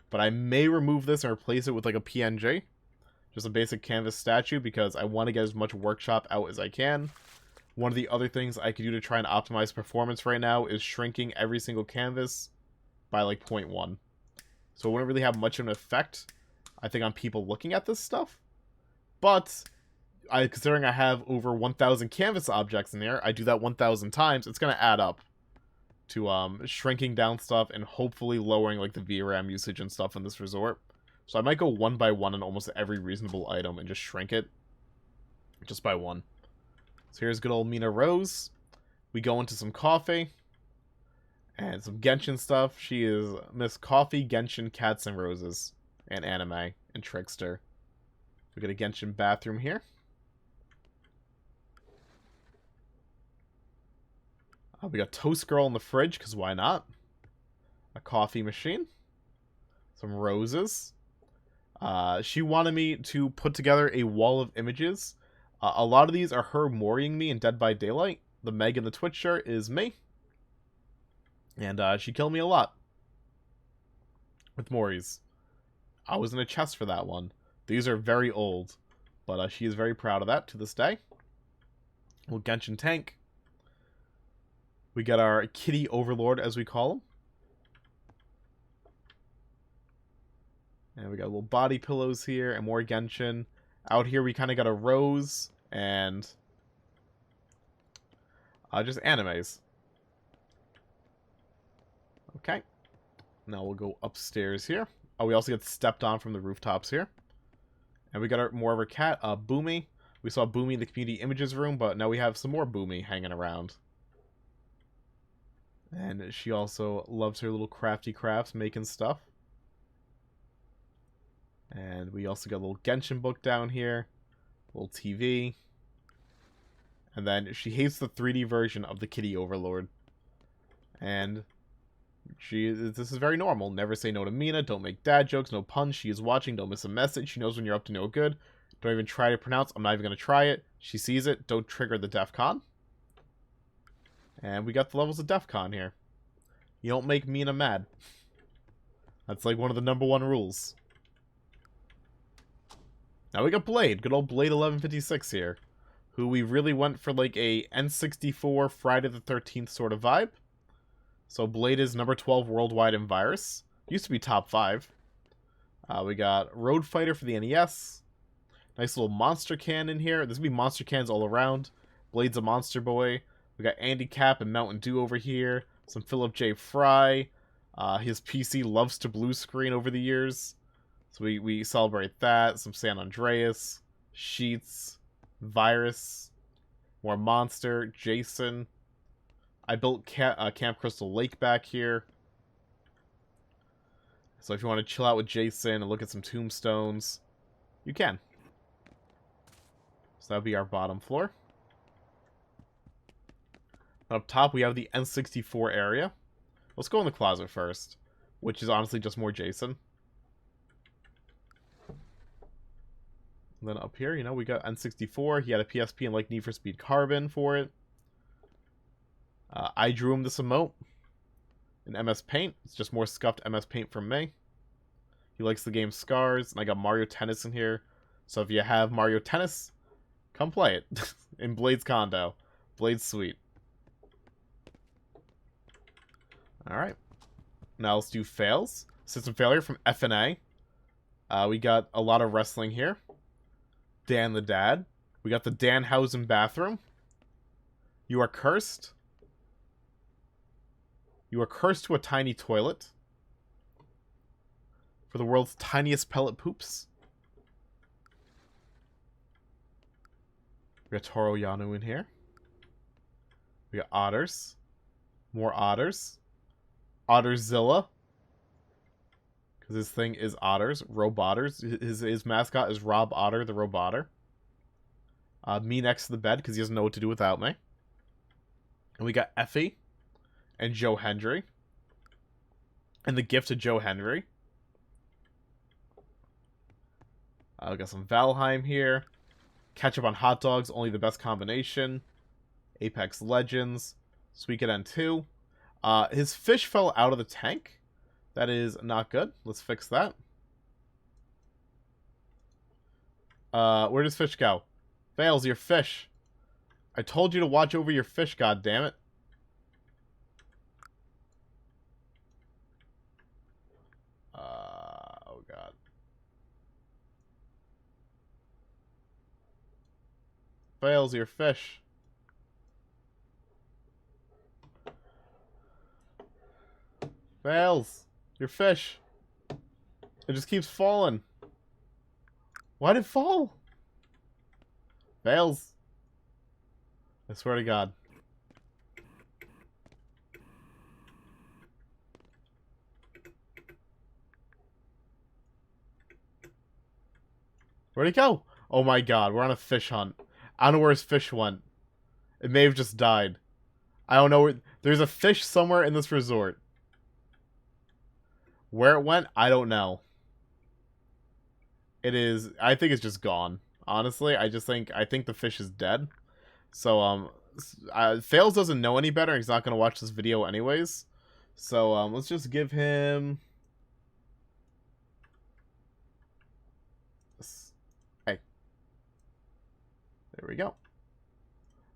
But I may remove this and replace it with like a PNG. Just a basic canvas statue because I want to get as much workshop out as I can. One of the other things I could do to try and optimize performance right now is shrinking every single canvas by like 0.1. So it wouldn't really have much of an effect, I think, on people looking at this stuff. But considering I have over 1,000 canvas objects in there, I do that 1,000 times, it's going to add up to shrinking down stuff and hopefully lowering like the VRAM usage and stuff in this resort. So I might go one by one on almost every reasonable item and just shrink it just by one. So here's good old Mina Rose. We go into some coffee. And some Genshin stuff. She is Miss Coffee, Genshin, Cats, and Roses. And anime. And Trickster. We got a Genshin bathroom here. We got Toast Girl in the fridge, because why not? A coffee machine. Some roses. She wanted me to put together a wall of images. A lot of these are her mooring me in Dead by Daylight. The Meg in the Twitch shirt is me. And she killed me a lot. With Maury's. I was in a chest for that one. These are very old. But she is very proud of that to this day. Little Genshin tank. We got our kitty overlord, as we call him. And we got little body pillows here and more Genshin. Out here we kind of got a Rose and just animes. Okay. Now we'll go upstairs here. Oh, we also get stepped on from the rooftops here. And we got more of our cat, Boomy. We saw Boomy in the community images room, but now we have some more Boomy hanging around. And she also loves her little crafty crafts, making stuff. And we also got a little Genshin book down here. A little TV. And then she hates the 3D version of the Kitty Overlord. And this is very normal. Never say no to Mina. Don't make dad jokes. No puns. She is watching. Don't miss a message. She knows when you're up to no good. Don't even try to pronounce. I'm not even going to try it. She sees it. Don't trigger the DEF CON. And we got the levels of DEF CON here. You don't make Mina mad. That's like one of the #1 rules. Now we got Blade. Good old Blade 1156 here. Who we really went for like a N64 Friday the 13th sort of vibe. So Blade is number 12 worldwide in Virus. Used to be top 5. We got Road Fighter for the NES. Nice little monster can in here. This would be monster cans all around. Blade's a monster boy. We got Andy Cap and Mountain Dew over here. Some Philip J. Fry. His PC loves to blue screen over the years. So we celebrate that. Some San Andreas. Sheets. Virus. More Monster. Jason. I built Camp Crystal Lake back here. So if you want to chill out with Jason and look at some tombstones, you can. So that would be our bottom floor. Up top, we have the N64 area. Let's go in the closet first, which is honestly just more Jason. And then up here, you know, we got N64. He had a PSP and like Need for Speed Carbon for it. I drew him this emote in MS Paint. It's just more scuffed MS Paint from me. He likes the game Scars, and I got Mario Tennis in here. So if you have Mario Tennis, come play it in Blade's Condo. Blade's sweet. Alright. Now let's do fails. System failure from FNA. We got a lot of wrestling here. Dan the Dad. We got the Danhausen bathroom. You are cursed. You are cursed to a tiny toilet. For the world's tiniest pellet poops. We got Toro Yanu in here. We got otters. More otters. Otterzilla. Because his thing is otters. Robotters. His mascot is Rob Otter, the Robotter. Me next to the bed because he doesn't know what to do without me. And we got Effie. And Joe Hendry. And the gift to Joe Hendry. We got some Valheim here. Ketchup on hot dogs, only the best combination. Apex Legends. Suikoden 2. His fish fell out of the tank. That is not good. Let's fix that. Where does fish go? Fails, your fish. I told you to watch over your fish, goddammit. Oh god. Fails, your fish. Fails. Your fish. It just keeps falling. Why'd it fall? Fails. I swear to God. Where'd he go? Oh my god, we're on a fish hunt. I don't know where his fish went. It may have just died. I don't know where... There's a fish somewhere in this resort. Where it went, I don't know. It is... I think it's just gone. Honestly, I think the fish is dead. So, Fails doesn't know any better. He's not going to watch this video anyways. So, let's just give him... Hey. There we go.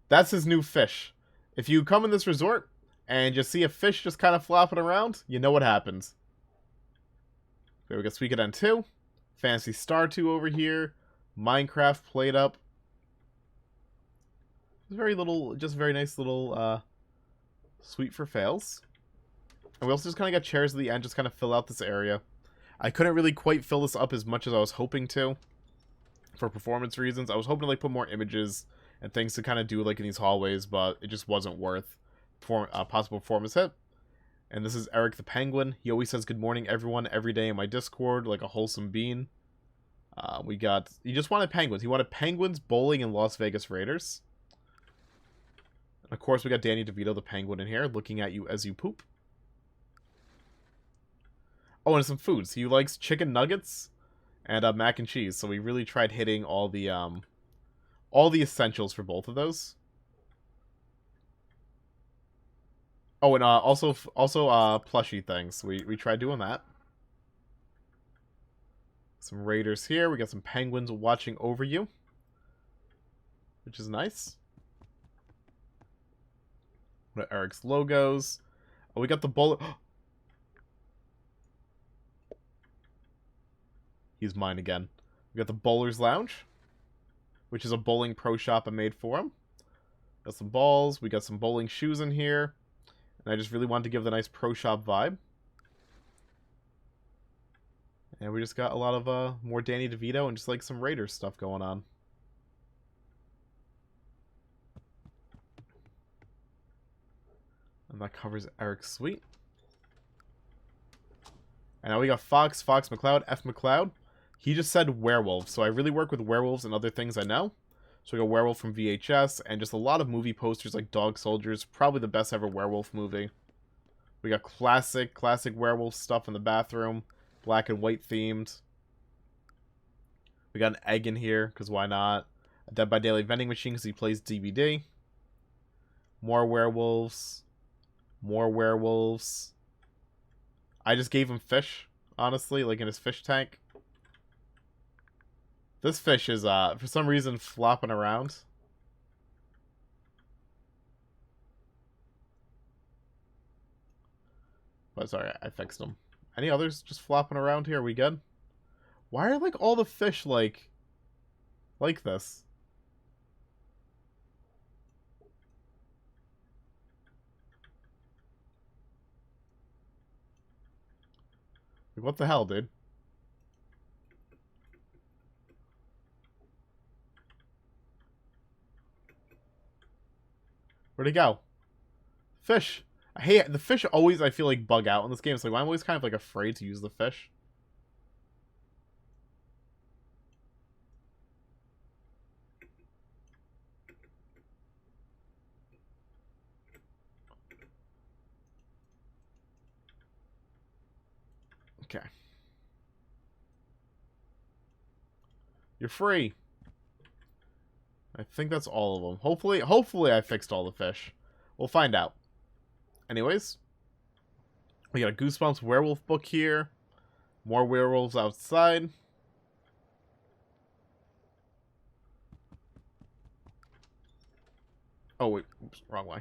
That's his new fish. If you come in this resort and just see a fish just kind of flopping around, you know what happens. There we go. Suikoden 2. Fantasy Star 2 over here. Minecraft played up. Just very nice little suite for fails. And we also just kind of got chairs at the end, just kind of fill out this area. I couldn't really quite fill this up as much as I was hoping to, for performance reasons. I was hoping to like put more images and things to kind of do like in these hallways, but it just wasn't worth possible performance hit. And this is Eric the Penguin. He always says good morning everyone every day in my Discord, like a wholesome bean. He just wanted penguins. He wanted penguins, bowling, and Las Vegas Raiders. And of course, we got Danny DeVito, the penguin, in here, looking at you as you poop. Oh, and some foods. He likes chicken nuggets and mac and cheese. So we really tried hitting all the essentials for both of those. Oh, and also plushie things. We tried doing that. Some raiders here. We got some penguins watching over you, which is nice. What are Eric's logos? Oh, we got the bullet. He's mine again. We got the Bowler's Lounge, which is a bowling pro shop I made for him. Got some balls. We got some bowling shoes in here. And I just really wanted to give the nice pro shop vibe. And we just got a lot of more Danny DeVito and just like some Raiders stuff going on. And that covers Eric's suite. And now we got Fox McCloud, F McCloud. He just said werewolf, so I really work with werewolves and other things I know. So we got Werewolf from VHS, and just a lot of movie posters like Dog Soldiers, probably the best ever werewolf movie. We got classic werewolf stuff in the bathroom, black and white themed. We got an egg in here, because why not? A Dead by Daylight vending machine, because he plays DVD. More werewolves. More werewolves. I just gave him fish, honestly, like in his fish tank. This fish is, for some reason, flopping around. But sorry, I fixed them. Any others just flopping around here? Are we good? Why are, like, all the fish, like this? Like, what the hell, dude? Where'd he go? Fish. I hate the fish. Always, I feel like bug out in this game. It's like I'm always kind of like afraid to use the fish. Okay. You're free. I think that's all of them. Hopefully I fixed all the fish. We'll find out. Anyways, we got a Goosebumps werewolf book here. More werewolves outside. Oh, wait. Oops, wrong way.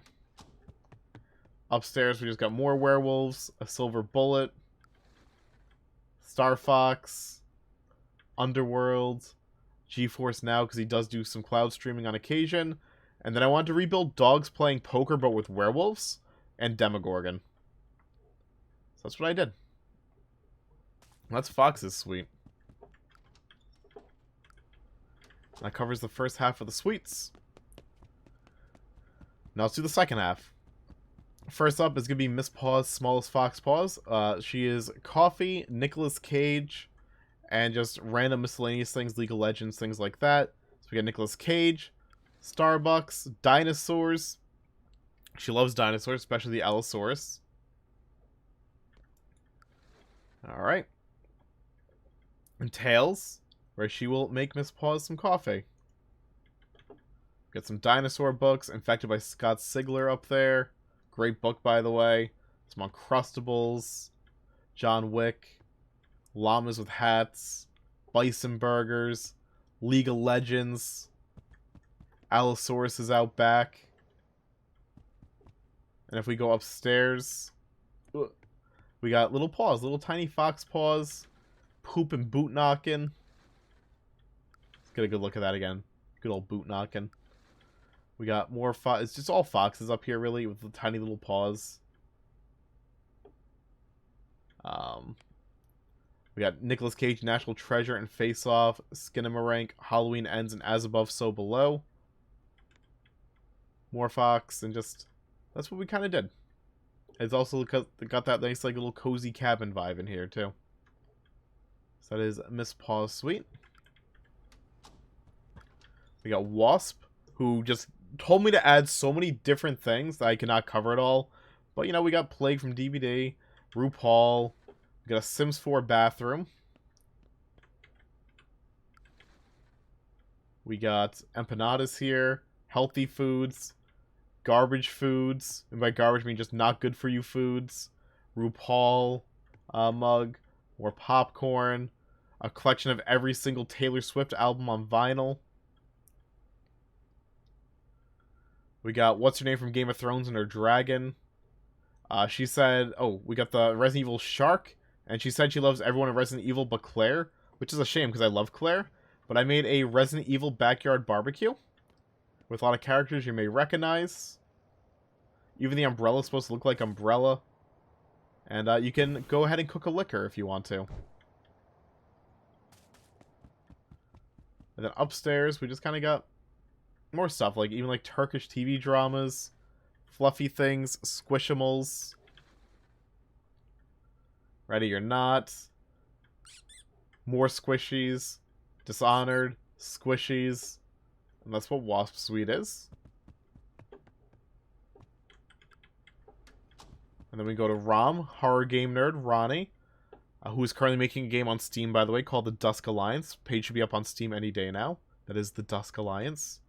Upstairs, we just got more werewolves. A silver bullet. Star Fox. Underworld. GeForce Now, because he does do some cloud streaming on occasion. And then I wanted to rebuild dogs playing poker, but with werewolves. And Demogorgon. So that's what I did. That's Fox's suite. That covers the first half of the suites. Now let's do the second half. First up is going to be Miss Paws, Smallest Fox Paws. She is coffee, Nicolas Cage, and just random miscellaneous things, League of Legends, things like that. So we got Nicolas Cage, Starbucks, dinosaurs. She loves dinosaurs, especially the Allosaurus. Alright. And Tails, where she will make Miss Paws some coffee. Got some dinosaur books, Infected by Scott Sigler up there. Great book, by the way. Some Uncrustables. John Wick. Llamas with hats. Bison burgers. League of Legends. Allosaurus is out back. And if we go upstairs, we got little paws, little tiny fox paws, poop and boot knocking. Let's get a good look at that again. Good old boot knocking. We got more fox. It's just all foxes up here, really, with the tiny little paws. We got Nicolas Cage, National Treasure, and Face Off, Skinamarink, Halloween Ends, and As Above, So Below. More fox, and just... That's what we kind of did. It's also got that nice, like, little cozy cabin vibe in here, too. So that is Miss Paw's Suite. We got Wasp, who just told me to add so many different things that I cannot cover it all. But, you know, we got Plague from DVD, RuPaul, we got a Sims 4 bathroom. We got empanadas here, healthy foods, garbage foods, and by garbage I mean just not good for you foods, RuPaul mug, more popcorn, a collection of every single Taylor Swift album on vinyl. We got what's her name from Game of Thrones and her dragon. She said, oh, we got the Resident Evil shark, and she said she loves everyone in Resident Evil but Claire, which is a shame because I love Claire. But I made a Resident Evil backyard barbecue with a lot of characters you may recognize. Even the umbrella is supposed to look like Umbrella. And you can go ahead and cook a liquor if you want to. And then upstairs, we just kind of got more stuff, like even like Turkish TV dramas, fluffy things, squishimals. Ready or Not. More squishies. Dishonored. Squishies. And that's what Wasp Suite is. And then we go to Rom, horror game nerd, Ronnie, who is currently making a game on Steam, by the way, called The Dusk Alliance. Page should be up on Steam any day now. That is The Dusk Alliance.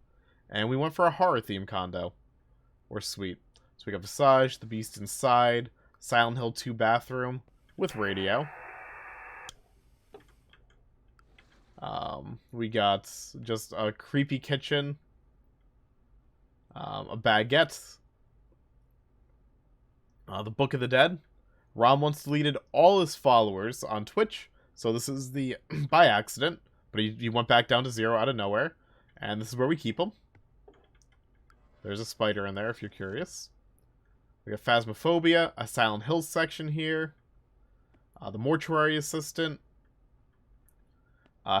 And we went for a horror theme condo. Or suite. So we got Visage, The Beast Inside, Silent Hill 2 bathroom with radio. We got just a creepy kitchen. A baguette. The Book of the Dead. Rom once deleted all his followers on Twitch. So this is the by accident. But he went back down to 0 out of nowhere. And this is where we keep him. There's a spider in there if you're curious. We got Phasmophobia, a Silent Hill section here. The Mortuary Assistant.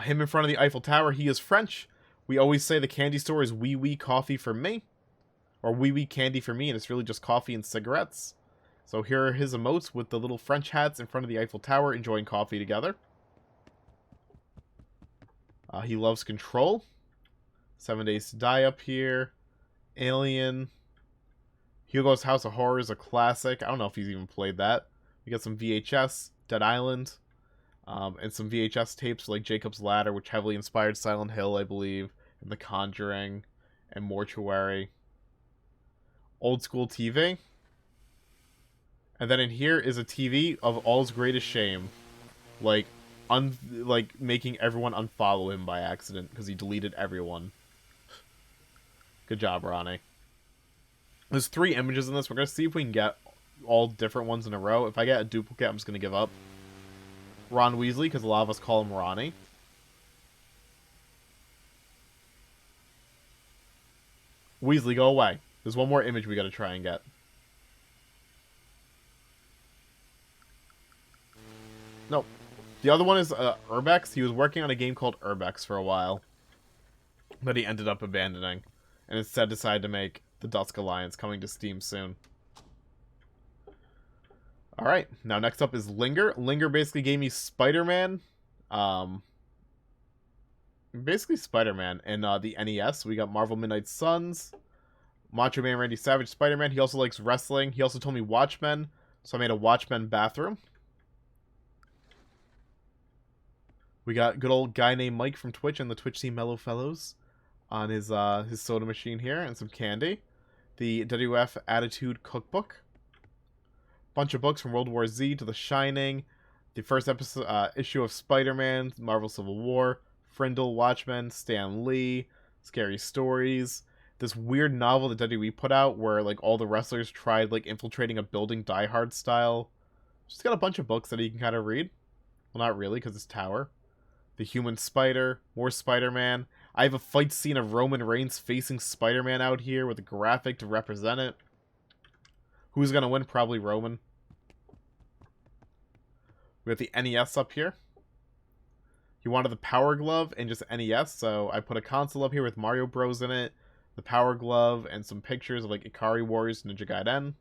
Him in front of the Eiffel Tower. He is French. We always say the candy store is wee wee coffee for me. Or wee wee candy for me, and it's really just coffee and cigarettes. So here are his emotes with the little French hats in front of the Eiffel Tower enjoying coffee together. He loves Control. 7 Days to Die up here. Alien. Hugo's House of Horror is a classic. I don't know if he's even played that. We got some VHS, Dead Island, and some VHS tapes like Jacob's Ladder, which heavily inspired Silent Hill, I believe, and The Conjuring, and Mortuary. Old school TV. And then in here is a TV of All's Greatest Shame. Like making everyone unfollow him by accident because he deleted everyone. Good job, Ronnie. There's 3 images in this. We're going to see if we can get all different ones in a row. If I get a duplicate, I'm just going to give up. Ron Weasley, because a lot of us call him Ronnie. Weasley, go away. There's one more image we got to try and get. Nope. The other one is Urbex. He was working on a game called Urbex for a while. But he ended up abandoning. And instead decided to make The Dusk Alliance, coming to Steam soon. Alright, now next up is Linger. Linger basically gave me Spider-Man. Basically Spider-Man. And the NES, we got Marvel Midnight Suns. Macho Man Randy Savage Spider-Man. He also likes wrestling. He also told me Watchmen. So I made a Watchmen bathroom. We got good old guy named Mike from Twitch and the Twitch team Mellow Fellows on his soda machine here, and some candy. The WF Attitude Cookbook. Bunch of books from World War Z to The Shining. The first issue of Spider-Man, Marvel Civil War, Frindle, Watchmen, Stan Lee, Scary Stories. this weird novel that WWE put out where like all the wrestlers tried like infiltrating a building Die Hard style. Just got a bunch of books that you can kind of read. Well, not really, because it's Tower. The Human Spider, more Spider-Man. I have a fight scene of Roman Reigns facing Spider-Man out here with a graphic to represent it. Who's gonna win? Probably Roman. We got the NES up here. He wanted the Power Glove and just NES, so I put a console up here with Mario Bros in it, the Power Glove, and some pictures of like Ikari Warriors, Ninja Gaiden.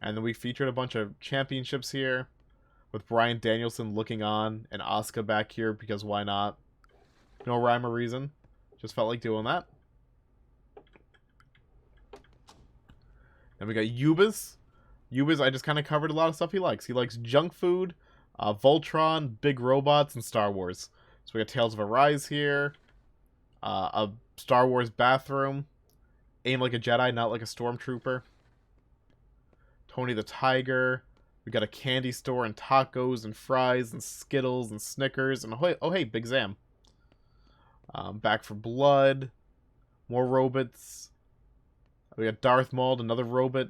And then we featured a bunch of championships here, with Bryan Danielson looking on, and Asuka back here, because why not? No rhyme or reason. Just felt like doing that. Then we got Yubas. Yubas, I just kind of covered a lot of stuff he likes. He likes junk food, Voltron, big robots, and Star Wars. So we got Tales of Arise here, a Star Wars bathroom, aim like a Jedi, not like a stormtrooper. Tony the Tiger. We got a candy store and tacos and fries and Skittles and Snickers and oh hey, Big Zam. Back for Blood. More robots. We got Darth Maul, another robot.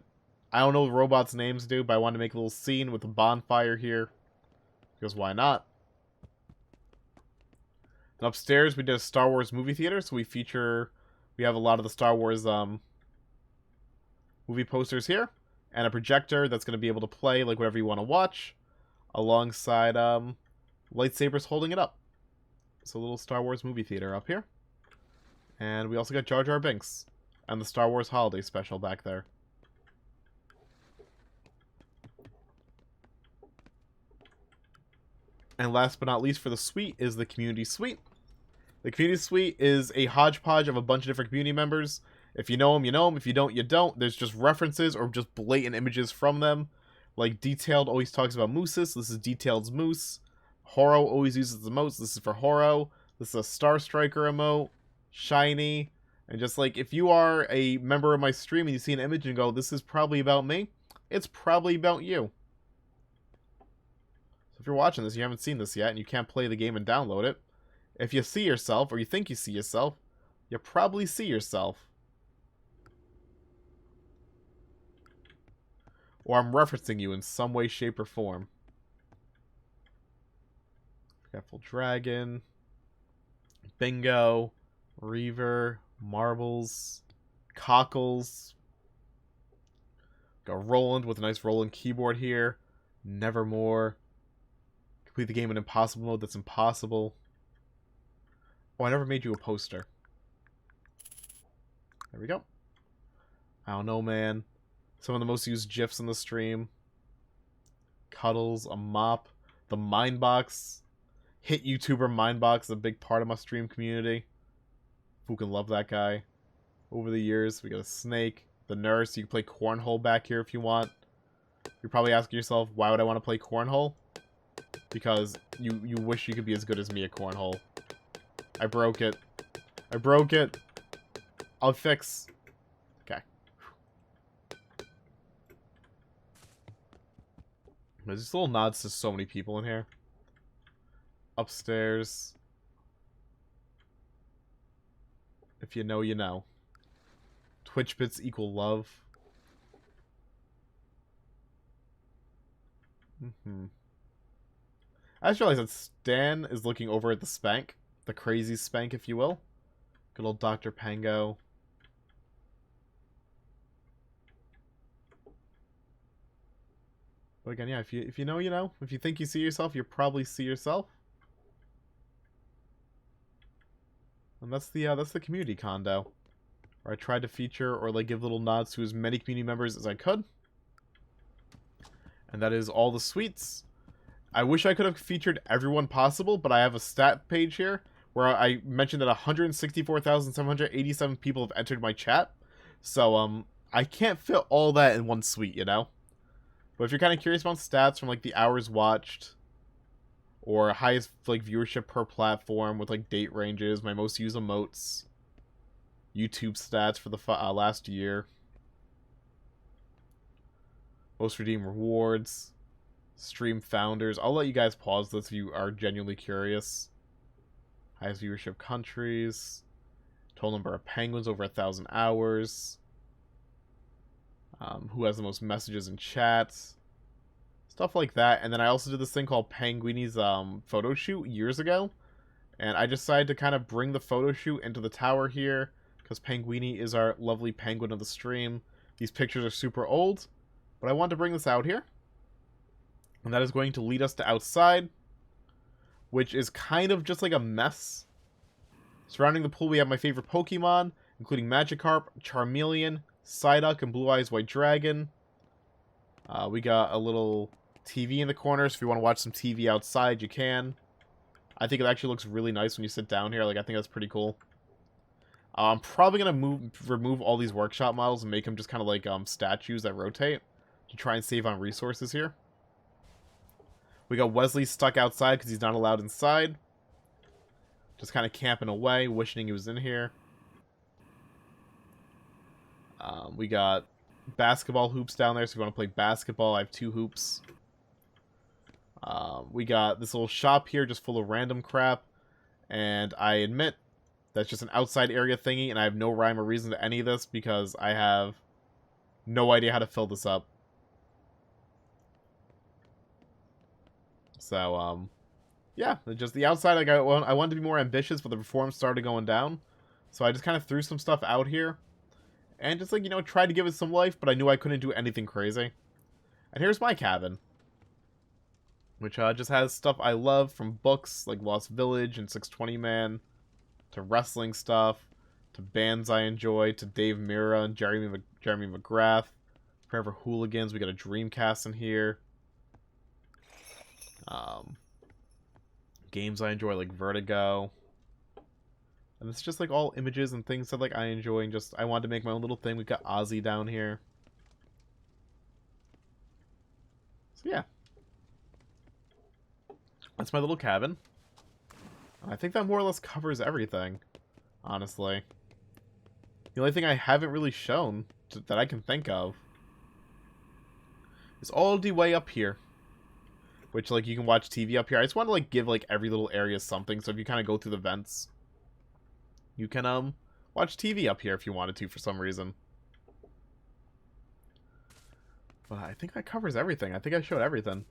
I don't know the robots' names, dude, but I wanted to make a little scene with a bonfire here. Because why not? And upstairs, we did a Star Wars movie theater, so we have a lot of the Star Wars movie posters here. And a projector that's going to be able to play like whatever you want to watch. Alongside lightsabers holding it up. So a little Star Wars movie theater up here. And we also got Jar Jar Binks. And the Star Wars Holiday Special back there. And last but not least for the suite is the Community Suite. The Community Suite is a hodgepodge of a bunch of different community members. If you know them, you know them. If you don't, you don't. There's just references or just blatant images from them. Like Detailed always talks about mooses. This is Detailed's moose. Horo always uses the moose. This is for Horo. This is a Star Striker emote. Shiny. And just like, if you are a member of my stream and you see an image and go, this is probably about me, it's probably about you. So if you're watching this, you haven't seen this yet, and you can't play the game and download it, if you see yourself, or you think you see yourself, you probably see yourself. Or I'm referencing you in some way, shape, or form. Careful Dragon. Bingo. Reaver. Marbles. Cockles. Got Roland with a nice Roland keyboard here. Nevermore. Complete the game in impossible mode. That's impossible. Oh, I never made you a poster. There we go. I don't know, man. Some of the most used GIFs in the stream. Cuddles, a mop, the Mindbox. Hit YouTuber Mindbox is a big part of my stream community. Fucking love that guy. Over the years, we got a snake, the nurse. You can play cornhole back here if you want. You're probably asking yourself, why would I want to play cornhole? Because you wish you could be as good as me at cornhole. I broke it. I broke it. I'll fix. Okay. There's just little nods to so many people in here. Upstairs. If you know, you know. Twitch bits equal love. I just realized that Stan is looking over at the Spank. The crazy Spank, if you will. Good old Dr. Pango. But again, yeah, if you know, you know. If you think you see yourself, you probably see yourself. And that's the community condo, where I tried to feature or like give little nods to as many community members as I could. And that is all the suites. I wish I could have featured everyone possible, but I have a stat page here where I mentioned that 164,787 people have entered my chat. So I can't fit all that in one suite, you know. But if you're kind of curious about stats from like the hours watched, or highest like viewership per platform with like date ranges, my most used emotes, YouTube stats for the last year, most redeemed rewards, stream founders. I'll let you guys pause this if you are genuinely curious. Highest viewership countries, Total number of penguins over 1,000 hours. Who has the most messages in chats. Stuff like that. And then I also did this thing called Penguini's photo shoot years ago. And I decided to kind of bring the photo shoot into the tower here, because Penguini is our lovely penguin of the stream. These pictures are super old, but I wanted to bring this out here. And that is going to lead us to outside, which is kind of just like a mess. Surrounding the pool, we have my favorite Pokemon, including Magikarp, Charmeleon, Psyduck, and Blue Eyes White Dragon. We got a little TV in the corner, so if you want to watch some TV outside, you can. I think it actually looks really nice when you sit down here. Like, I think that's pretty cool. I'm probably going to remove all these workshop models and make them just kind of like statues that rotate to try and save on resources here. We got Wesley stuck outside because he's not allowed inside. Just kind of camping away, wishing he was in here. We got basketball hoops down there, so if you want to play basketball, I have 2 hoops. We got this little shop here just full of random crap, and I admit that's just an outside area thingy, and I have no rhyme or reason to any of this because I have no idea how to fill this up. So, yeah, just the outside, like, I wanted to be more ambitious, but the reforms started going down, so I just kind of threw some stuff out here, and just, like, you know, tried to give it some life, but I knew I couldn't do anything crazy. And here's my cabin, which just has stuff I love, from books like Lost Village and 620 Man, to wrestling stuff, to bands I enjoy, to Dave Mirra and Jeremy McGrath. Forever Hooligans, we got a Dreamcast in here. Games I enjoy like Vertigo. And it's just like all images and things that like I enjoy, and just I wanted to make my own little thing. We got Ozzy down here. So yeah. That's my little cabin. I think that more or less covers everything, honestly. The only thing I haven't really shown that I can think of is all the way up here. Which, like, you can watch TV up here. I just want to, like, give, like, every little area something. So if you kind of go through the vents, you can, watch TV up here if you wanted to for some reason. But I think that covers everything. I think I showed everything.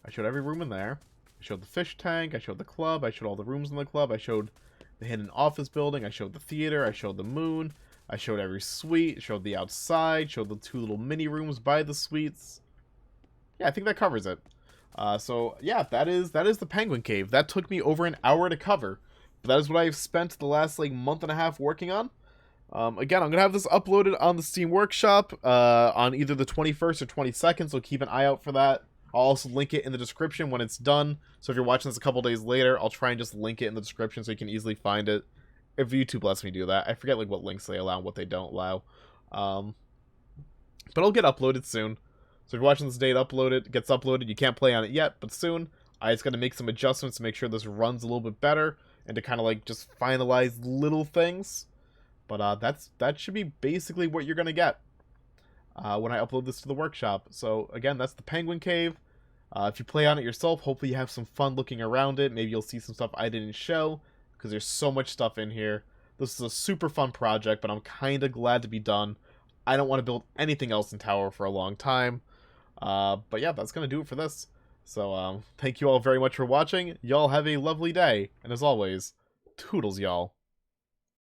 I showed every room in there. I showed the fish tank. I showed the club. I showed all the rooms in the club. I showed the hidden office building. I showed the theater. I showed the moon. I showed every suite. Showed the outside. Showed the 2 little mini rooms by the suites. Yeah, I think that covers it. So yeah, that is the Penguin Cave. That took me over an hour to cover. But that is what I've spent the last like month and a half working on. Again, I'm gonna have this uploaded on the Steam Workshop on either the 21st or 22nd. So keep an eye out for that. I'll also link it in the description when it's done. So if you're watching this a couple days later, I'll try and just link it in the description so you can easily find it. If YouTube lets me do that, I forget like what links they allow and what they don't allow. But it'll get uploaded soon. So if you're watching this date it gets uploaded, you can't play on it yet, but soon. I just got to make some adjustments to make sure this runs a little bit better, and to kind of like just finalize little things. But that should be basically what you're going to get when I upload this to the workshop. So again, that's the Penguin Cave. If you play on it yourself, hopefully you have some fun looking around it. Maybe you'll see some stuff I didn't show, because there's so much stuff in here. This is a super fun project, but I'm kind of glad to be done. I don't want to build anything else in Tower for a long time. But yeah, that's going to do it for this. So, thank you all very much for watching. Y'all have a lovely day. And as always, toodles, y'all.